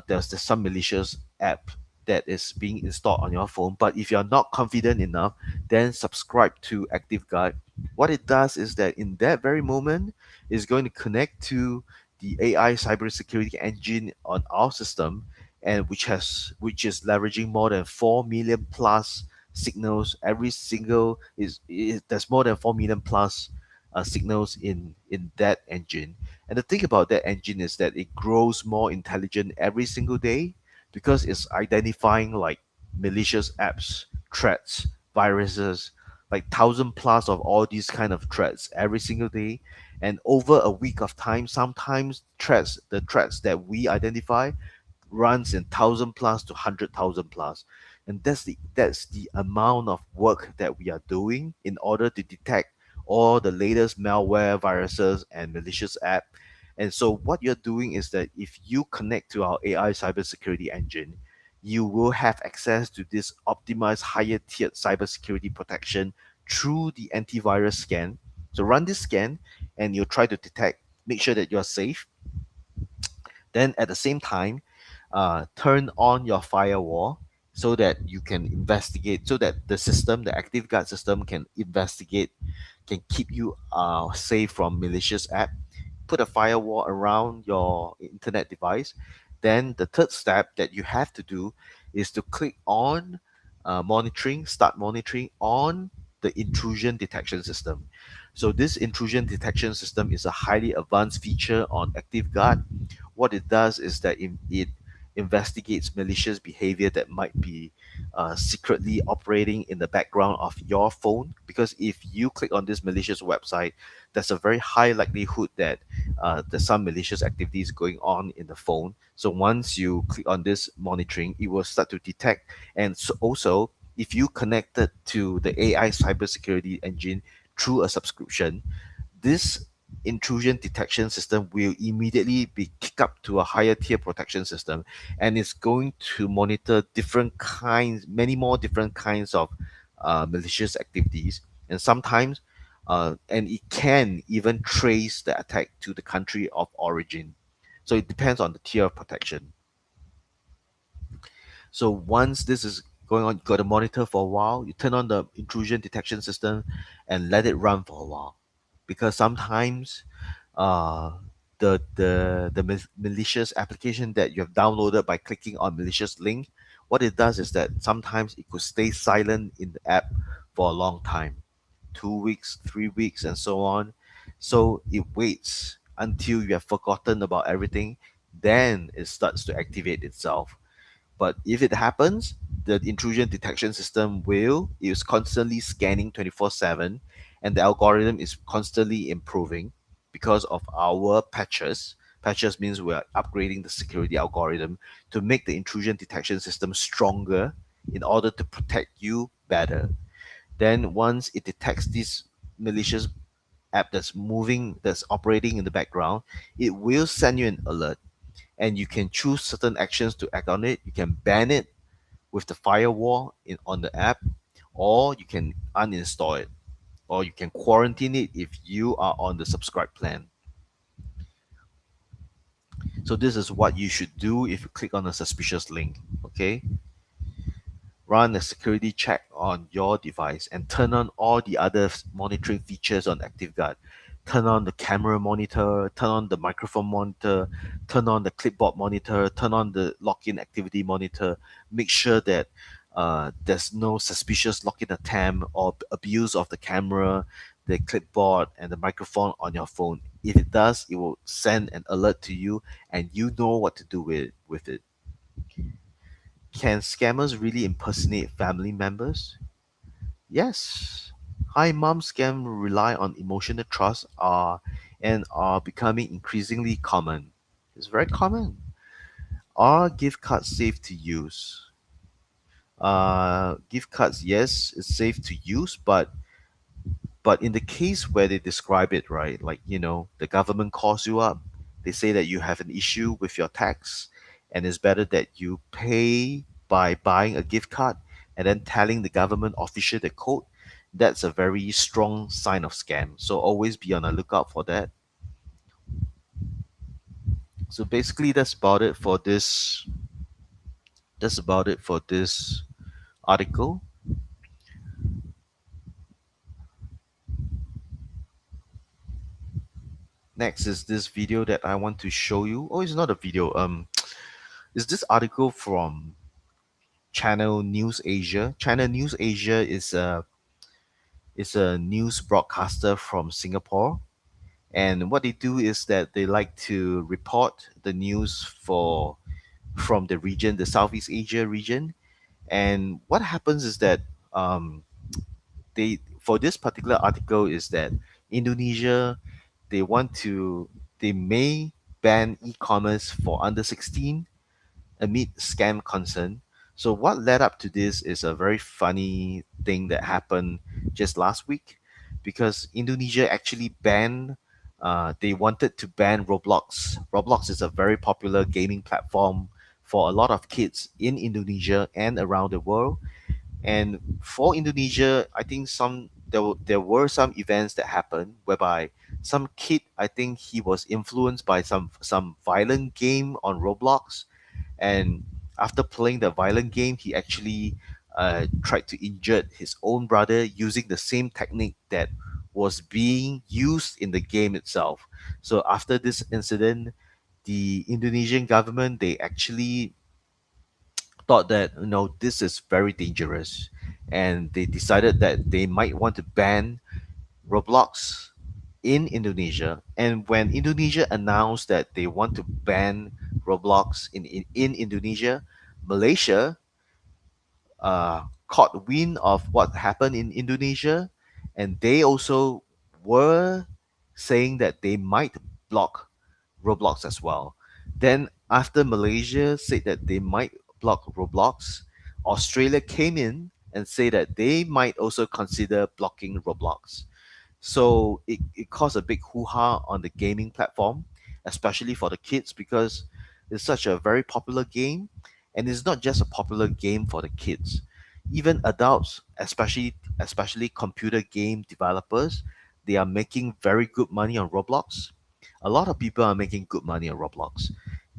there's some malicious app that is being installed on your phone. But if you're not confident enough, then subscribe to ActiveGuard. What it does is that in that very moment, it's going to connect to the AI cybersecurity engine on our system, and which is leveraging more than 4 million plus signals. Every single is there's more than 4 million plus signals in that engine. And the thing about that engine is that it grows more intelligent every single day because it's identifying like malicious apps, threats, viruses, like 1,000 plus of all these kind of threats every single day. And over a week of time, sometimes the threats that we identify runs in 1,000 plus to 100,000 plus, and that's the amount of work that we are doing in order to detect all the latest malware, viruses, and malicious app. And so what you're doing is that if you connect to our AI cybersecurity engine, you will have access to this optimized higher tiered cybersecurity protection through the antivirus scan. So run this scan and you'll try to detect, make sure that you're safe. Then at the same time, turn on your firewall so that you can investigate, so that the ActiveGuard system can investigate, can keep you safe from malicious app. Put a firewall around your internet device. Then the third step that you have to do is to click on start monitoring on the intrusion detection system. So this intrusion detection system is a highly advanced feature on ActiveGuard. What it does is that it investigates malicious behavior that might be secretly operating in the background of your phone. Because if you click on this malicious website, there's a very high likelihood that there's some malicious activities going on in the phone. So once you click on this monitoring, it will start to detect. And so also, if you connected to the AI cybersecurity engine through a subscription, this intrusion detection system will immediately be kicked up to a higher tier protection system, and it's going to monitor different kinds, many more different kinds of malicious activities, and sometimes, and it can even trace the attack to the country of origin. So it depends on the tier of protection. So once this is going on, you got to monitor for a while. You turn on the intrusion detection system and let it run for a while, because sometimes uh, the malicious application that you have downloaded by clicking on malicious link, what it does is that sometimes it could stay silent in the app for a long time, 2 weeks, 3 weeks, and so on. So it waits until you have forgotten about everything, then it starts to activate itself. But if it happens, the intrusion detection system will is constantly scanning 24/7, and the algorithm is constantly improving because of our patches. Patches means we are upgrading the security algorithm to make the intrusion detection system stronger in order to protect you better. Then once it detects this malicious app that's moving, that's operating in the background, it will send you an alert, and you can choose certain actions to act on it. You can ban it with the firewall on the app, or you can uninstall it, or you can quarantine it if you are on the subscribe plan. So this is what you should do if you click on a suspicious link. Okay, run a security check on your device and turn on all the other monitoring features on ActiveGuard. Turn on the camera monitor, turn on the microphone monitor, turn on the clipboard monitor, turn on the login activity monitor. Make sure that there's no suspicious login attempt or abuse of the camera, the clipboard, and the microphone on your phone. If it does, it will send an alert to you, and you know what to do with it. Can scammers really impersonate family members? Yes. Hi mom scam rely on emotional trust and are becoming increasingly common. It's very common. Are gift cards safe to use? Gift cards, yes, it's safe to use, but in the case where they describe it, right, like, the government calls you up, they say that you have an issue with your tax, and it's better that you pay by buying a gift card and then telling the government official the code. That's a very strong sign of scam. So always be on the lookout for that. So basically, That's about it for this article. Next is this video that I want to show you. Oh, it's not a video. Is this article from Channel News Asia. Channel News Asia is a news broadcaster from Singapore, and what they do is that they like to report the news from the region, the Southeast Asia region. And what happens is that they for this particular article is that Indonesia, they want to they may ban e-commerce for under 16 amid scam concern. So what led up to this is a very funny thing that happened just last week, because Indonesia actually banned. They wanted to ban Roblox. Roblox is a very popular gaming platform for a lot of kids in Indonesia and around the world. And for Indonesia, I think there were some events that happened whereby some kid, I think he was influenced by some violent game on Roblox, and after playing the violent game, he actually tried to injure his own brother using the same technique that was being used in the game itself. So after this incident, the Indonesian government, they actually thought that, this is very dangerous, and they decided that they might want to ban Roblox in Indonesia. And when Indonesia announced that they want to ban Roblox in Indonesia, Malaysia caught wind of what happened in Indonesia, and they also were saying that they might block Roblox as well. Then, after Malaysia said that they might block Roblox, Australia came in and said that they might also consider blocking Roblox. So it caused a big hoo-ha on the gaming platform, especially for the kids, because it's such a very popular game. And it's not just a popular game for the kids. Even adults, especially computer game developers, they are making very good money on Roblox. A lot of people are making good money on Roblox.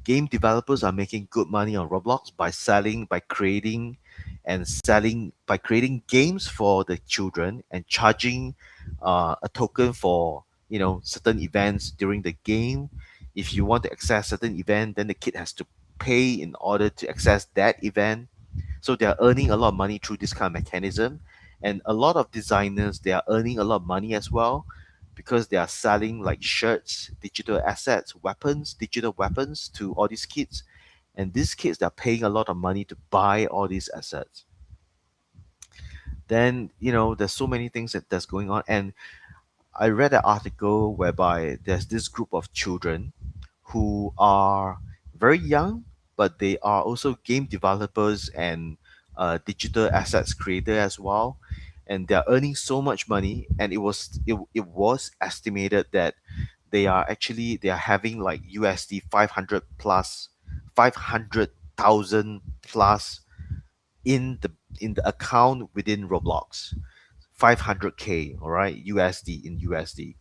Game developers are making good money on Roblox by selling, by creating and selling, by creating games for the children and charging a token for certain events during the game. If you want to access certain event, then the kid has to pay in order to access that event. So they are earning a lot of money through this kind of mechanism. And a lot of designers, they are earning a lot of money as well, because they are selling like shirts, digital assets, weapons, digital weapons to all these kids. And these kids, they're paying a lot of money to buy all these assets. Then, there's so many things that's going on. And I read an article whereby there's this group of children who are very young, but they are also game developers and digital assets creator as well, and they're earning so much money. And it was estimated that they are having like USD 500 plus 500,000 plus in the account within Roblox. 500K, all right, USD in USD.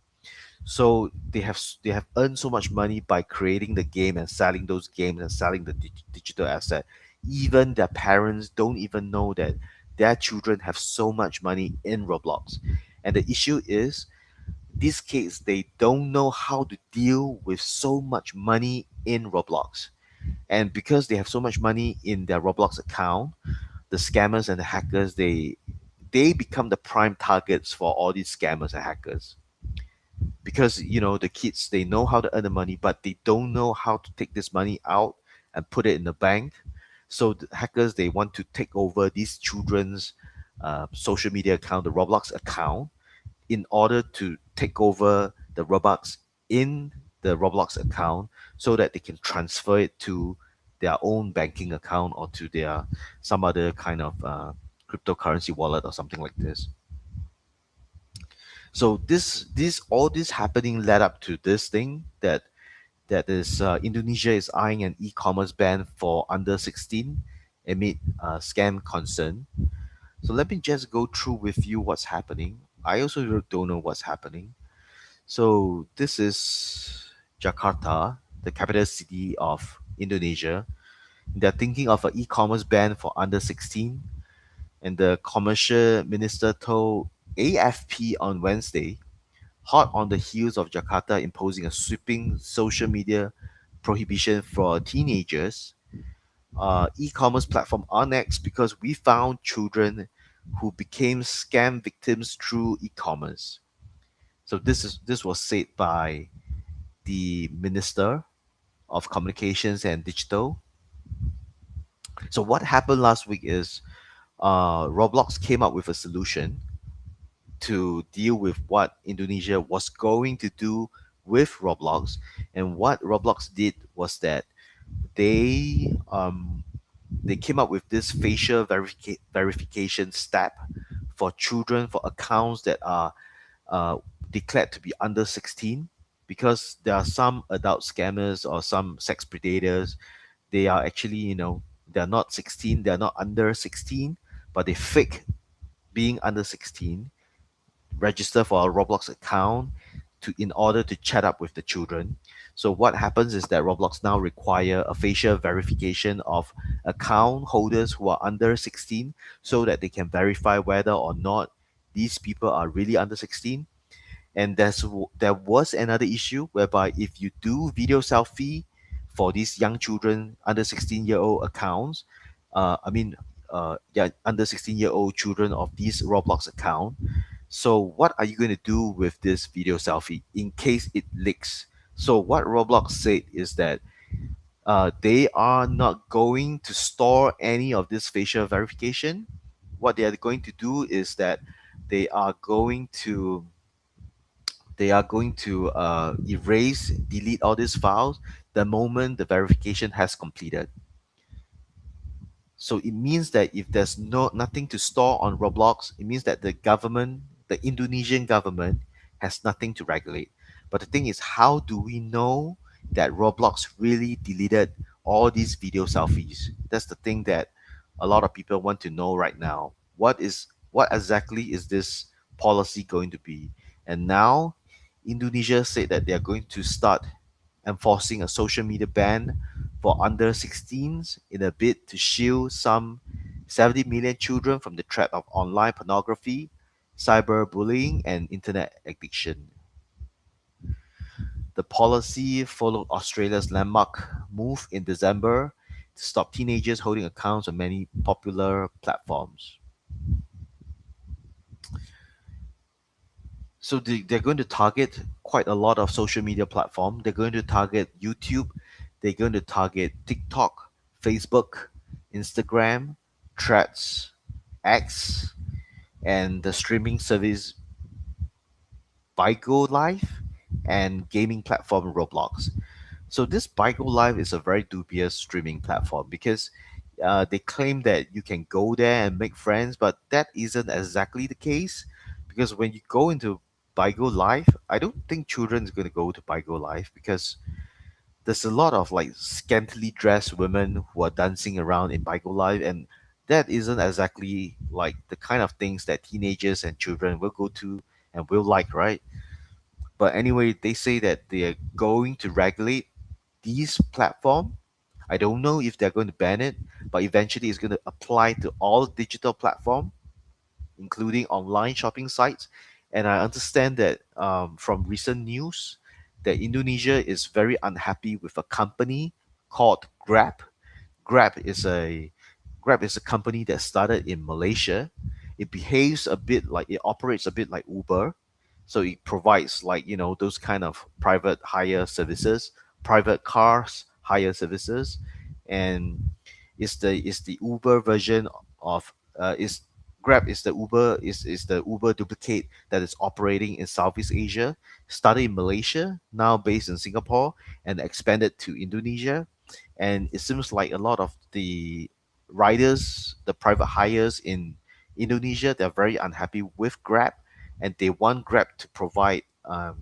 So they have earned so much money by creating the game and selling those games and selling the digital asset. Even their parents don't even know that their children have so much money in Roblox. And the issue is, these kids, they don't know how to deal with so much money in Roblox. And because they have so much money in their Roblox account, the scammers and the hackers, they become the prime targets for all these scammers and hackers, because the kids, they know how to earn the money, but they don't know how to take this money out and put it in the bank. So the hackers, they want to take over these children's social media account, the Roblox account, in order to take over the Robux in the Roblox account, so that they can transfer it to their own banking account or to their some other kind of cryptocurrency wallet or something like this. So this all this happening led up to this thing that is Indonesia is eyeing an e-commerce ban for under 16 amid scam concern. So let me just go through with you what's happening. I also don't know what's happening. So this is Jakarta, the capital city of Indonesia. They're thinking of an e-commerce ban for under 16, and the commercial minister told AFP on Wednesday, hot on the heels of Jakarta imposing a sweeping social media prohibition for teenagers. E-commerce platform are next, because we found children who became scam victims through e-commerce. So this was said by the Minister of Communications and Digital. So what happened last week is Roblox came up with a solution to deal with what Indonesia was going to do with Roblox. And what Roblox did was that they they came up with this facial verification step for children, for accounts that are uh, declared to be under 16, because there are some adult scammers or some sex predators. They are actually, they're not 16, they're not under 16, but they fake being under 16, register for a Roblox account to in order to chat up with the children. So what happens is that Roblox now require a facial verification of account holders who are under 16, so that they can verify whether or not these people are really under 16. And there was another issue whereby if you do video selfie for these young children under 16-year-old accounts, yeah, under 16-year-old children of these Roblox account. So what are you going to do with this video selfie in case it leaks? So what Roblox said is that they are not going to store any of this facial verification. What they are going to do is that they are going to erase, delete all these files the moment the verification has completed. So it means that if there's nothing to store on Roblox, it means that the Indonesian government, has nothing to regulate. But the thing is, how do we know that Roblox really deleted all these video selfies? That's the thing that a lot of people want to know right now. What exactly is this policy going to be? And now Indonesia said that they are going to start enforcing a social media ban for under 16s in a bid to shield some 70 million children from the threat of online pornography, cyberbullying, and internet addiction. The policy followed Australia's landmark move in December to stop teenagers holding accounts on many popular platforms. So they're going to target quite a lot of social media platform. They're going to target YouTube. They're going to target TikTok, Facebook, Instagram, Threads, X, and the streaming service Bigo Live, and gaming platform Roblox. So this Bigo Live is a very dubious streaming platform because they claim that you can go there and make friends, but that isn't exactly the case. Because when you go into Bigo Live, I don't think children is going to go to Bigo Live because there's a lot of like scantily dressed women who are dancing around in Bigo Live, and that isn't exactly like the kind of things that teenagers and children will go to and will like, right? But anyway, they say that they are going to regulate these platform. I don't know if they're going to ban it, but eventually it's going to apply to all digital platform, including online shopping sites. And I understand that from recent news that Indonesia is very unhappy with a company called Grab. Grab is a Grab is a company that started in Malaysia. It behaves a bit like it operates a bit like Uber. So it provides like, those kind of private hire services, private cars hire services, and is the Uber version of is Grab is the Uber duplicate that is operating in Southeast Asia, started in Malaysia, now based in Singapore, and expanded to Indonesia. And it seems like a lot of the riders, the private hires in Indonesia, they're very unhappy with Grab, and they want Grab to provide a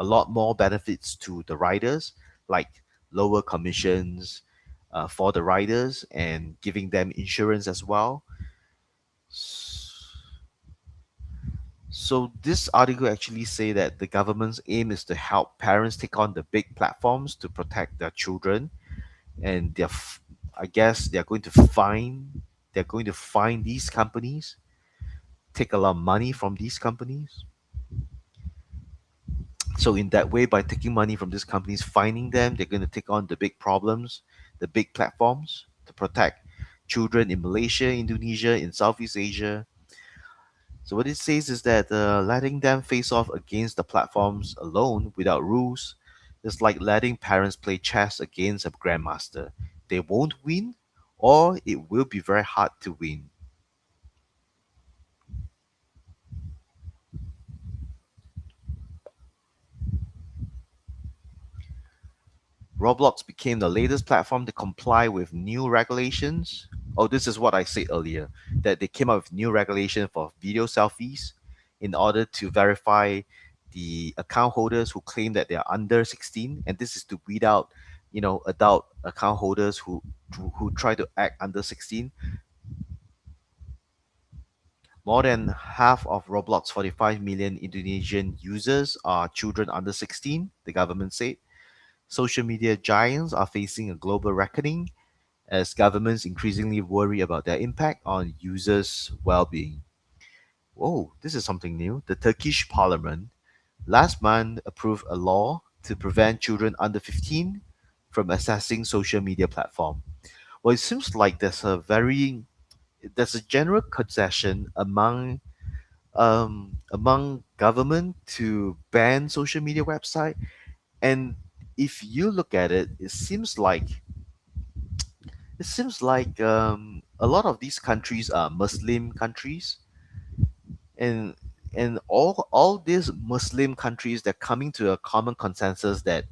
lot more benefits to the riders, like lower commissions for the riders and giving them insurance as well. So this article actually say that the government's aim is to help parents take on the big platforms to protect their children, and I guess they're going to find these companies, take a lot of money from these companies. So in that way, by taking money from these companies, finding them, they're going to take on the big problems, the big platforms to protect children in Malaysia, Indonesia, in Southeast Asia. So what it says is that letting them face off against the platforms alone without rules is like letting parents play chess against a grandmaster. They won't win, or it will be very hard to win. Roblox became the latest platform to comply with new regulations. Oh, this is what I said earlier, that they came up with new regulation for video selfies in order to verify the account holders who claim that they are under 16, and this is to weed out, adult account holders who try to act under 16. More than half of Roblox 45 million Indonesian users are children under 16, the government said. Social media giants are facing a global reckoning as governments increasingly worry about their impact on users' well-being. Whoa, this is something new. The Turkish parliament last month approved a law to prevent children under 15 from accessing social media platform. Well, it seems like there's a general concession among government to ban social media website. And if you look at it, it seems like a lot of these countries are Muslim countries, and all these Muslim countries, they're coming to a common consensus that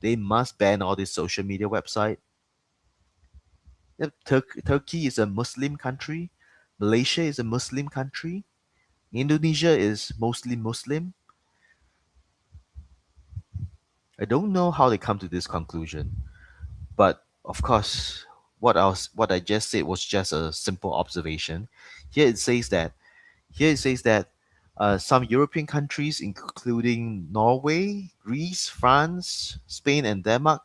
they must ban all this social media website. Yep, Turkey is a Muslim country, Malaysia is a Muslim country, Indonesia is mostly Muslim. I don't know how they come to this conclusion, but of course, what I just said was just a simple observation. Here it says that here it says that some European countries, including Norway, Greece, France, Spain, and Denmark,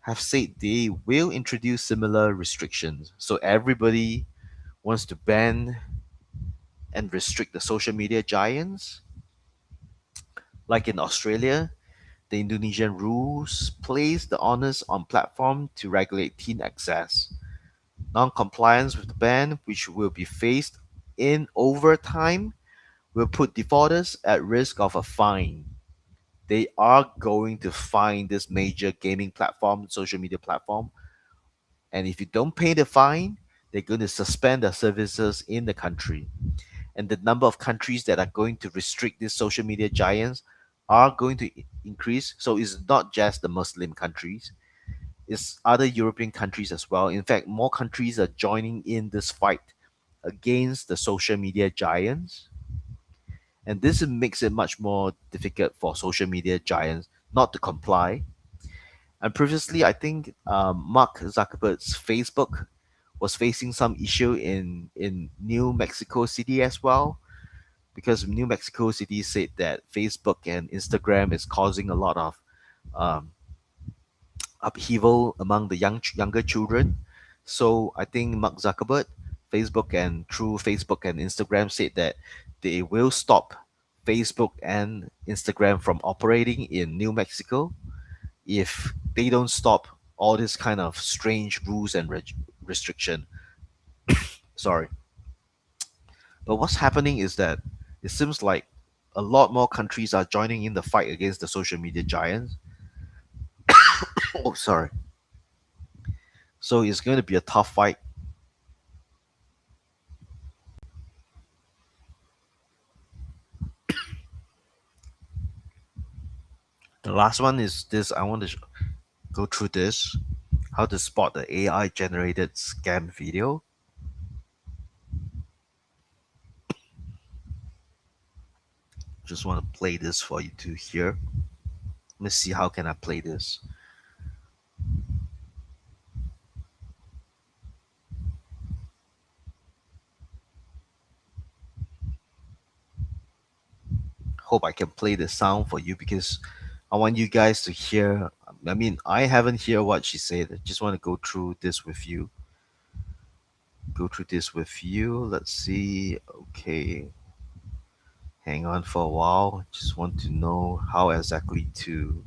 have said they will introduce similar restrictions. So everybody wants to ban and restrict the social media giants. Like in Australia, the Indonesian rules place the onus on platform to regulate teen access. Non-compliance with the ban, which will be faced in over time, will put defaulters at risk of a fine. They are going to fine this major gaming platform, social media platform, and if you don't pay the fine, they're going to suspend the services in the country. And the number of countries that are going to restrict these social media giants are going to increase. So it's not just the Muslim countries, it's other European countries as well. In fact, more countries are joining in this fight against the social media giants. And this makes it much more difficult for social media giants not to comply. And previously, I think Mark Zuckerberg's Facebook was facing some issue in New Mexico City as well, because New Mexico City said that Facebook and Instagram is causing a lot of um, upheaval among the younger children. So I think Mark Zuckerberg, Facebook and through Facebook and Instagram said that they will stop Facebook and Instagram from operating in New Mexico if they don't stop all this kind of strange rules and restriction. Sorry. But what's happening is that it seems like a lot more countries are joining in the fight against the social media giants. Oh, sorry. So it's going to be a tough fight. The last one is this. I want to go through this. How to spot the AI generated scam video. Just want to play this for you to hear. Let's see how can I play this. Hope I can play the sound for you because I want you guys to hear. I mean, I haven't heard what she said. I just want to go through this with you. Go through this with you. Let's see. Okay, hang on for a while. Just want to know how exactly to.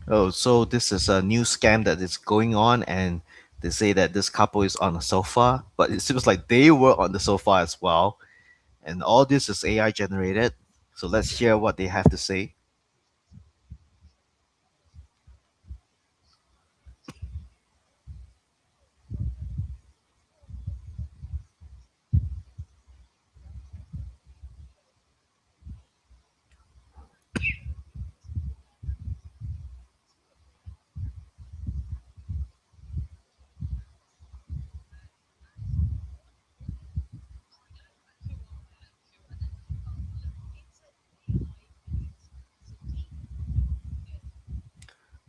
Oh, so this is a new scam that is going on, and they say that this couple is on a sofa, but it seems like they were on the sofa as well, and all this is AI generated. So let's hear what they have to say.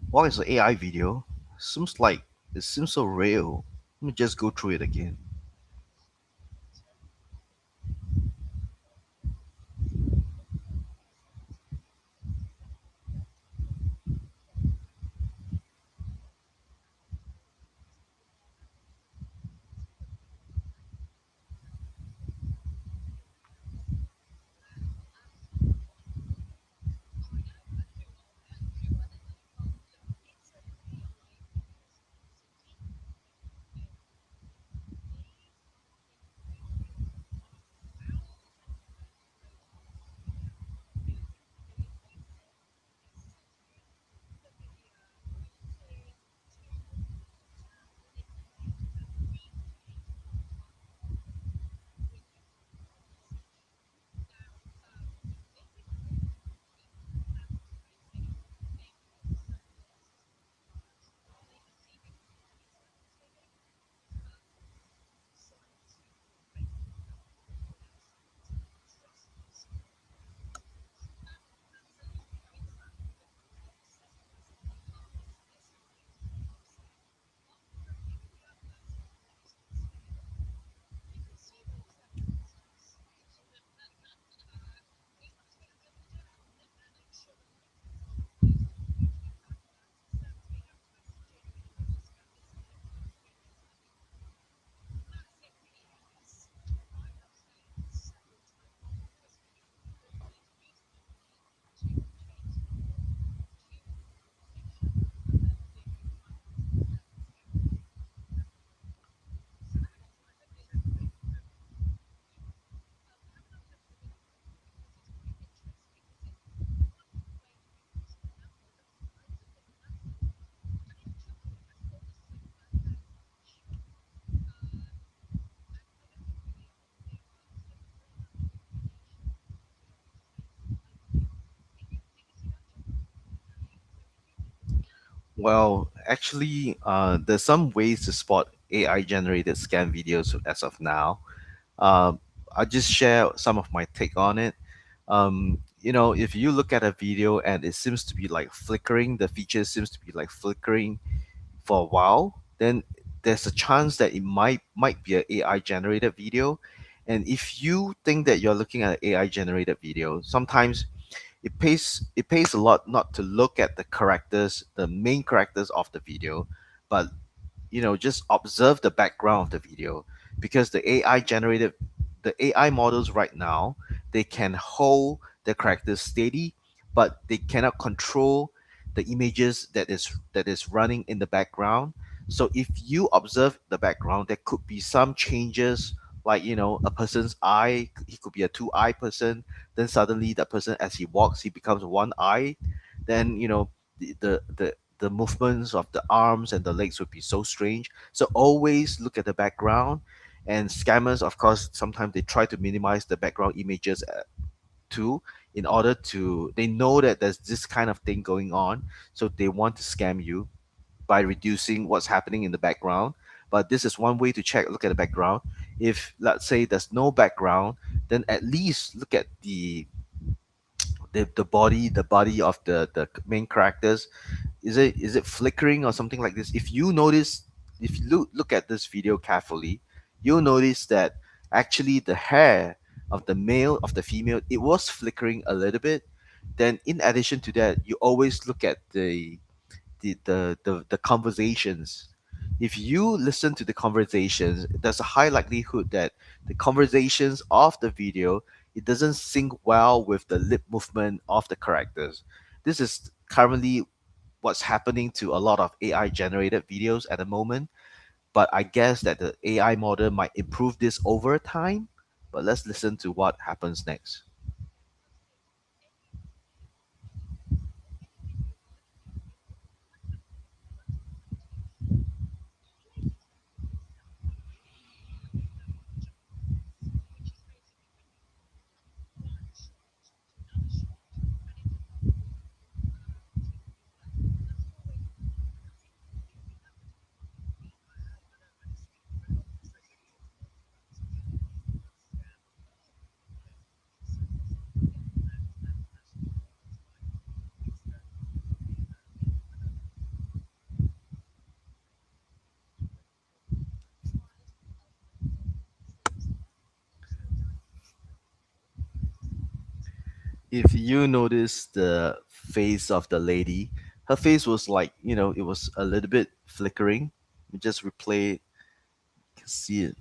What is the AI video? Seems like it seems so real. Let me just go through it again. Well, actually, there's some ways to spot AI generated scam videos as of now. Um, I'll just share some of my take on it. If you look at a video and it seems to be like flickering, the feature seems to be like flickering for a while, then there's a chance that it might be an AI generated video. And if you think that you're looking at an AI generated video, sometimes it pays a lot not to look at the characters, the main characters of the video, but just observe the background of the video, because the AI models right now, they can hold the characters steady, but they cannot control the images that is running in the background. So if you observe the background, there could be some changes, like a person's eye. He could be a two-eye person, then suddenly that person, as he walks, he becomes one eye. Then the movements of the arms and the legs would be so strange. So always look at the background. And scammers, of course, sometimes they try to minimize the background images too, in order to they know that there's this kind of thing going on, so they want to scam you by reducing what's happening in the background. But this is one way to check. Look at the background. If, let's say, there's no background, then at least look at the body of the main characters. Is it flickering or something like this? If you look at this video carefully, you'll notice that actually the hair of the male, of the female, it was flickering a little bit. Then in addition to that, you always look at the conversations. If you listen to the conversations, there's a high likelihood that the conversations of the video, it doesn't sync well with the lip movement of the characters. This is currently what's happening to a lot of AI generated videos at the moment. But I guess that the AI model might improve this over time. But let's listen to what happens next. If you notice the face of the lady, her face was like, it was a little bit flickering. We just replay it, you can see it.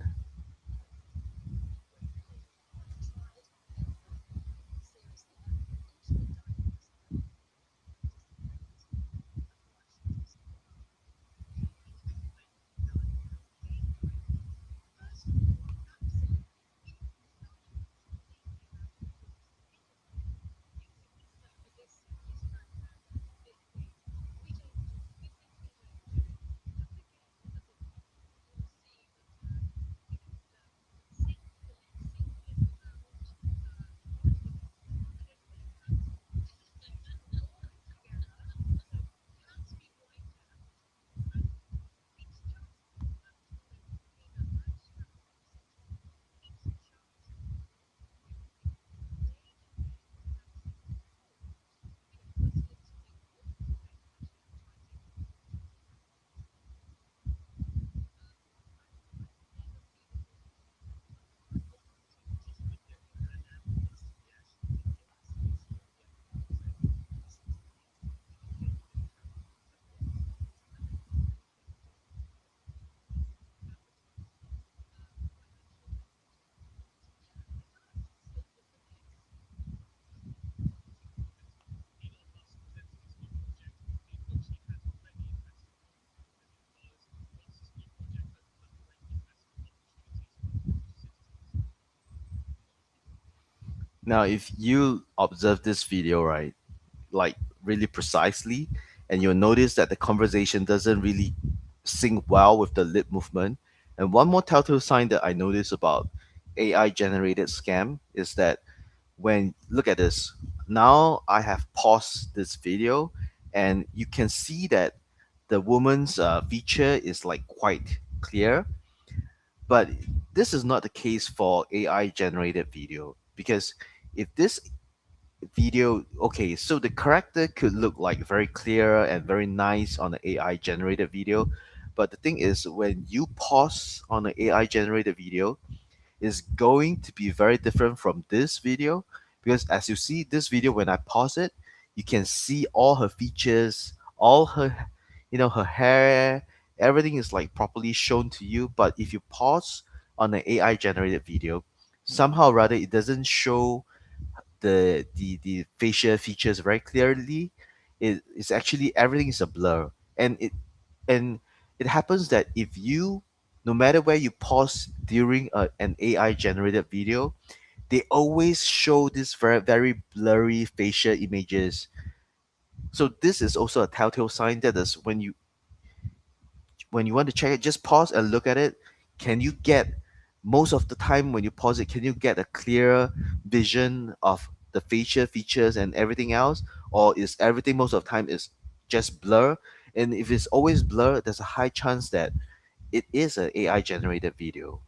Now, if you observe this video, right, like really precisely, and you'll notice that the conversation doesn't really sync well with the lip movement. And one more telltale sign that I notice about AI generated scam is that, when look at this, now I have paused this video, and you can see that the woman's feature is like quite clear, but this is not the case for AI generated video because if this video, okay, so the character could look like very clear and very nice on the AI generated video, but the thing is when you pause on the AI generated video, is going to be very different from this video because as you see this video when I pause it, you can see all her features, all her, her hair, everything is like properly shown to you. But if you pause on an AI generated video, somehow or rather it doesn't show the facial features very clearly. It's actually everything is a blur, and it happens that if you, no matter where you pause during an AI generated video, they always show this very very blurry facial images. So this is also a telltale sign that is when you want to check it, just pause and look at it. Can you get, most of the time when you pause it, can you get a clear vision of the facial features and everything else, or is everything most of the time is just blur? And if it's always blur, there's a high chance that it is an AI generated video.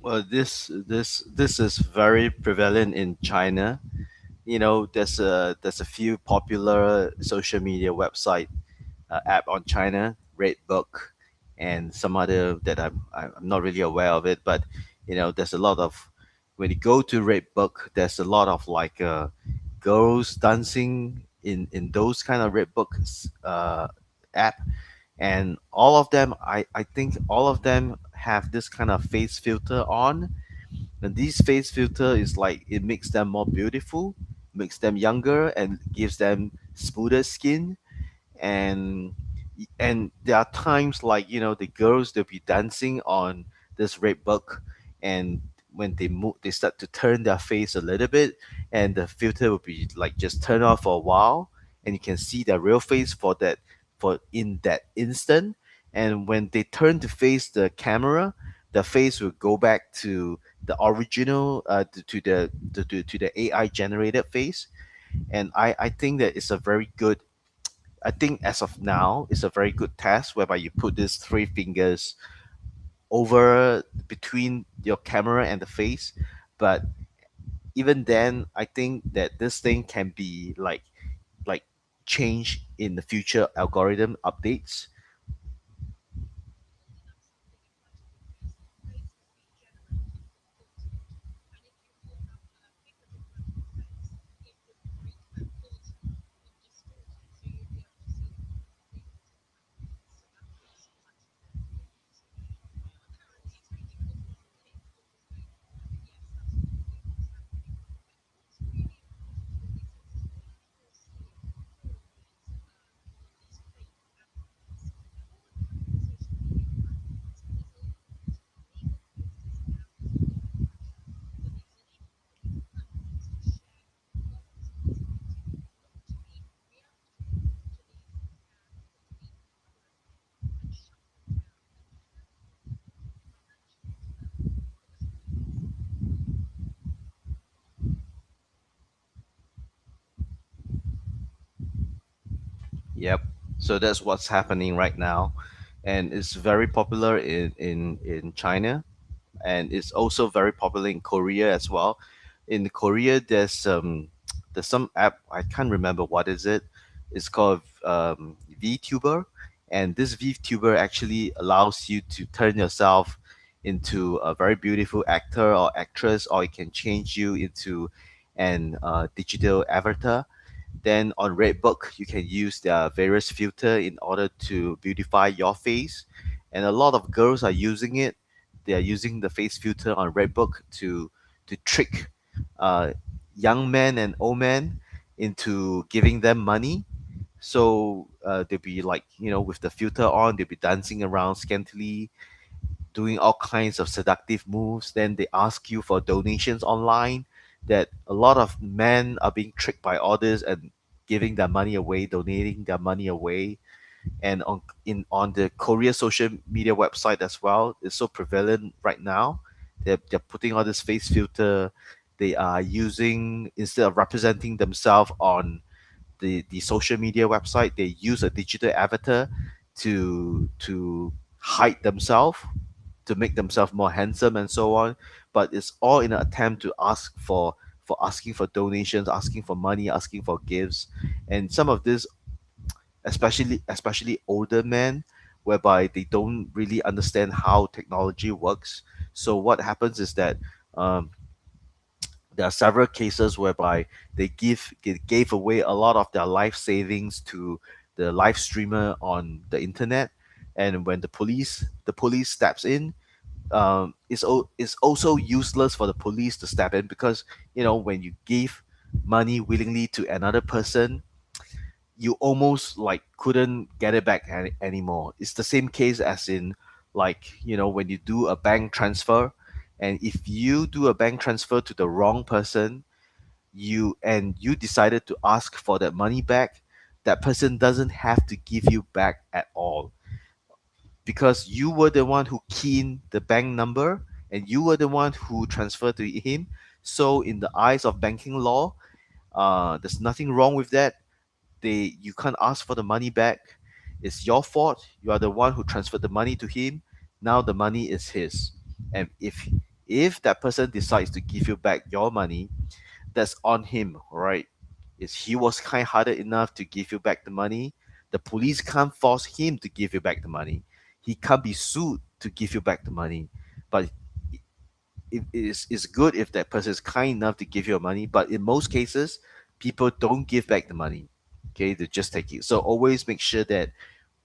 Well, this is very prevalent in China. You know, there's a few popular social media website app on China, Redbook, and some other that I'm not really aware of it. But you know, there's a lot of when you go to Redbook, there's a lot of like girls dancing in those kind of Redbook app, and all of them, I think all of them have this kind of face filter on, and this face filter is like it makes them more beautiful, makes them younger, and gives them smoother skin. and and there are times like the girls they'll be dancing on this red book, and when they move they start to turn their face a little bit, and the filter will be like just turn off for a while, and you can see their real face for in that instant. And when they turn to face the camera, the face will go back to the original to the AI generated face. And I think that it's a very good, I think as of now, it's a very good test whereby you put these three fingers over between your camera and the face. But even then, I think that this thing can be like changed in the future algorithm updates. Yep. So that's what's happening right now, and it's very popular in China, and it's also very popular in Korea as well. In Korea, there's some app, I can't remember what is it. It's called VTuber, and this VTuber actually allows you to turn yourself into a very beautiful actor or actress, or it can change you into an digital avatar. Then on Redbook, you can use their various filter in order to beautify your face, and a lot of girls are using it. They are using the face filter on Redbook to trick uh, young men and old men into giving them money. So they'll be like, with the filter on, they'll be dancing around scantily, doing all kinds of seductive moves. Then they ask you for donations online. That a lot of men are being tricked by others and giving their money away, donating their money away. And on the Korea social media website as well, it's so prevalent right now. They're putting all this face filter. They are using, instead of representing themselves on the social media website, they use a digital avatar to hide themselves, to make themselves more handsome and so on. But it's all in an attempt to ask for asking for donations, asking for money, asking for gifts. And some of this, especially older men, whereby they don't really understand how technology works. So what happens is that um, there are several cases whereby they gave away a lot of their life savings to the live streamer on the internet. And when the police steps in, it's also useless for the police to step in, because when you give money willingly to another person, you almost like couldn't get it back anymore. It's the same case as in, like, when you do a bank transfer, and if you do a bank transfer to the wrong person, you decided to ask for that money back, that person doesn't have to give you back at all, because you were the one who keyed the bank number, and you were the one who transferred to him. So in the eyes of banking law, there's nothing wrong with that. You can't ask for the money back. It's your fault. You are the one who transferred the money to him. Now the money is his. And If that person decides to give you back your money, that's on him, right? If he was kind-hearted enough to give you back the money, the police can't force him to give you back the money. He can't be sued to give you back the money. But it's good if that person is kind enough to give you money. But in most cases, people don't give back the money. Okay, they just take it. So always make sure that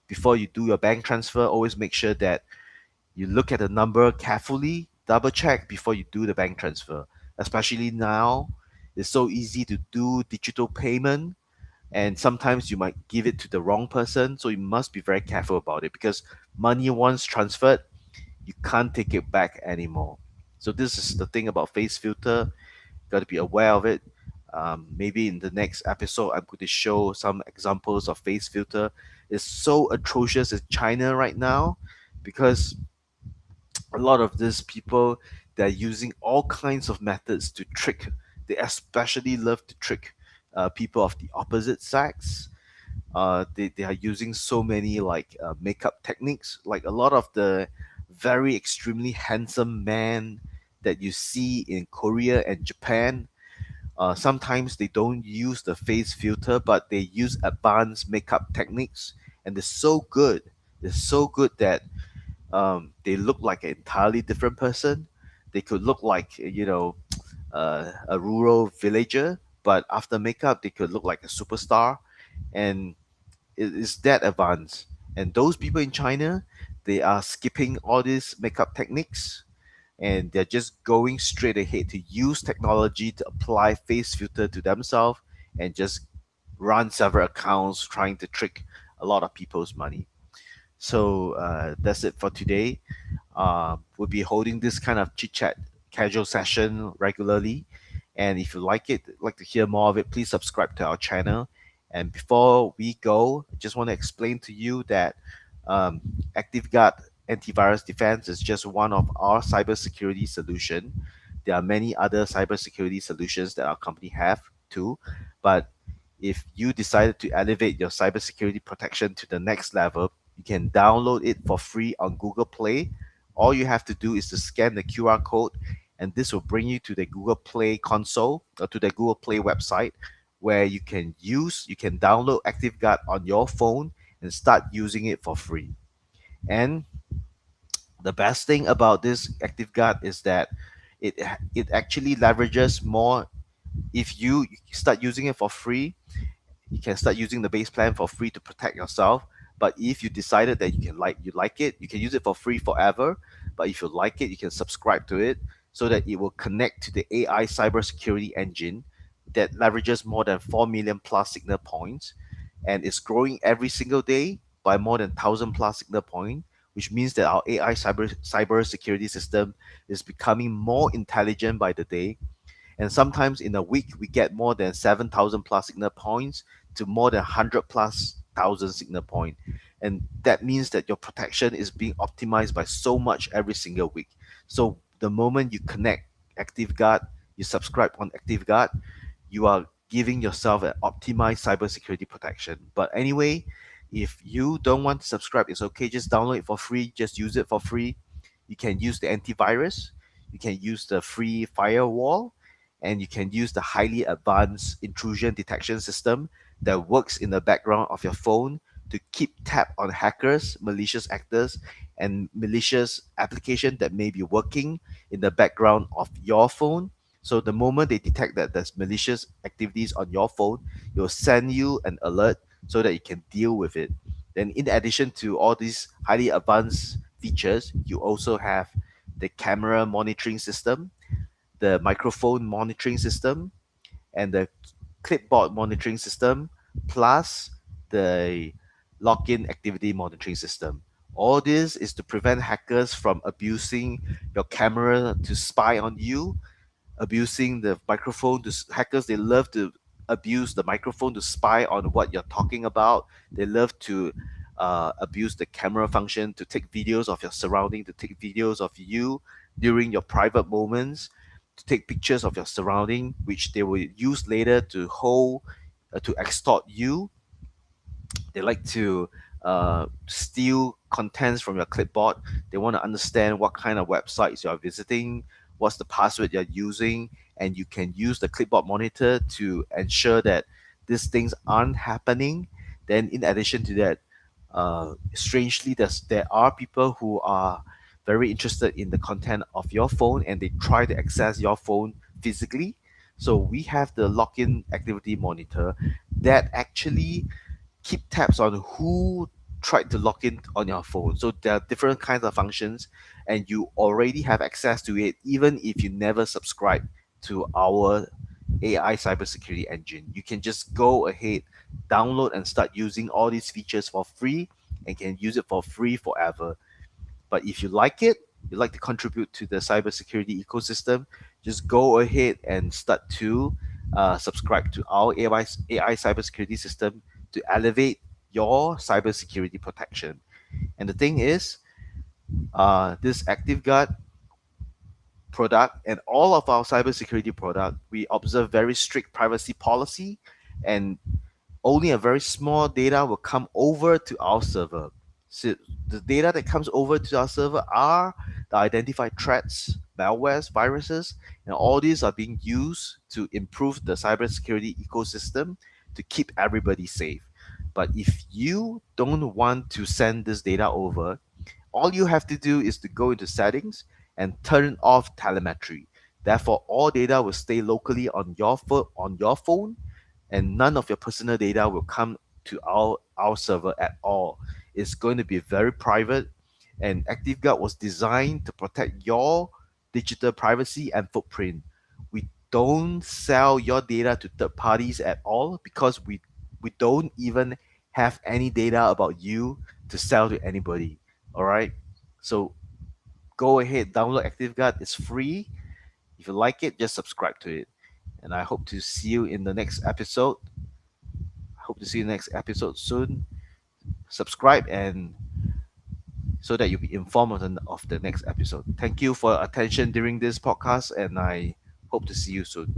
before you do your bank transfer, always make sure that you look at the number carefully, double check before you do the bank transfer. Especially now, it's so easy to do digital payment, and sometimes you might give it to the wrong person. So you must be very careful about it, because money once transferred, you can't take it back anymore. So this is the thing about face filter. Got to be aware of it. Maybe in the next episode, I'm going to show some examples of face filter. It's so atrocious in China right now, because a lot of these people, they're using all kinds of methods to trick. They especially love to trick people of the opposite sex. They are using so many like makeup techniques. Like a lot of the very extremely handsome men that you see in Korea and Japan, sometimes they don't use the face filter, but they use advanced makeup techniques, and they're so good. They're so good that they look like an entirely different person. They could look like, a rural villager, but after makeup, they could look like a superstar, and it is that advanced. And those people in China, they are skipping all these makeup techniques, and they're just going straight ahead to use technology to apply face filter to themselves and just run several accounts trying to trick a lot of people's money. So that's it for today. We'll be holding this kind of chit chat casual session regularly. And if you like it, like to hear more of it, please subscribe to our channel. And before we go, I just want to explain to you that um, ActiveGuard antivirus defense is just one of our cybersecurity solution. There are many other cybersecurity solutions that our company have too, but if you decided to elevate your cybersecurity protection to the next level, you can download it for free on Google Play. All you have to do is to scan the QR code, and this will bring you to the Google Play console or to the Google Play website, where you can download ActiveGuard on your phone and start using it for free. And the best thing about this ActiveGuard is that it actually leverages more. If you start using it for free, you can start using the base plan for free to protect yourself. But if you decided that you like it, you can use it for free forever. But if you like it, you can subscribe to it, so that it will connect to the AI cybersecurity engine that leverages more than 4 million plus signal points, and is growing every single day by more than 1,000 plus signal point, which means that our AI cybersecurity system is becoming more intelligent by the day. And sometimes in a week, we get more than 7,000 plus signal points to more than 100 plus thousand signal point. And that means that your protection is being optimized by so much every single week. So the moment you connect ActiveGuard, you subscribe on ActiveGuard, you are giving yourself an optimized cybersecurity protection. But anyway, if you don't want to subscribe, it's okay. Just download it for free. Just use it for free. You can use the antivirus. You can use the free firewall, and you can use the highly advanced intrusion detection system that works in the background of your phone to keep tab on hackers, malicious actors, and malicious application that may be working in the background of your phone. So the moment they detect that there's malicious activities on your phone, it will send you an alert so that you can deal with it. Then in addition to all these highly advanced features, you also have the camera monitoring system, the microphone monitoring system, and the clipboard monitoring system, plus the login activity monitoring system. All this is to prevent hackers from abusing your camera to spy on you, abusing the microphone. Hackers, they love to abuse the microphone to spy on what you're talking about. They love to abuse the camera function to take videos of your surrounding, to take videos of you during your private moments, to take pictures of your surrounding, which they will use later to hold, to extort you. They like to steal contents from your clipboard. They want to understand what kind of websites you are visiting, what's the password you're using, and you can use the clipboard monitor to ensure that these things aren't happening. Then, in addition to that, strangely, there are people who are very interested in the content of your phone and they try to access your phone physically. So we have the login activity monitor that actually keep tabs on who tried to log in on your phone. So there are different kinds of functions, and you already have access to it, even if you never subscribe to our AI cybersecurity engine. You can just go ahead, download, and start using all these features for free, and can use it for free forever. But if you like it, you like to contribute to the cybersecurity ecosystem, just go ahead and start to subscribe to our AI cybersecurity system to elevate your cybersecurity protection. And the thing is, this ActiveGuard product and all of our cybersecurity product, we observe very strict privacy policy, and only a very small data will come over to our server. So the data that comes over to our server are the identified threats, malwares, viruses, and all these are being used to improve the cybersecurity ecosystem to keep everybody safe. But if you don't want to send this data over, all you have to do is to go into settings and turn off telemetry. Therefore, all data will stay locally on your phone, and none of your personal data will come to our server at all. It's going to be very private, and ActiveGuard was designed to protect your digital privacy and footprint. We don't sell your data to third parties at all because we don't even have any data about you to sell to anybody. All right. So go ahead, download ActiveGuard. It's free. If you like it, just subscribe to it. And I hope to see you in the next episode. I hope to see you next episode soon. Subscribe and so that you'll be informed of the next episode. Thank you for your attention during this podcast, and I hope to see you soon.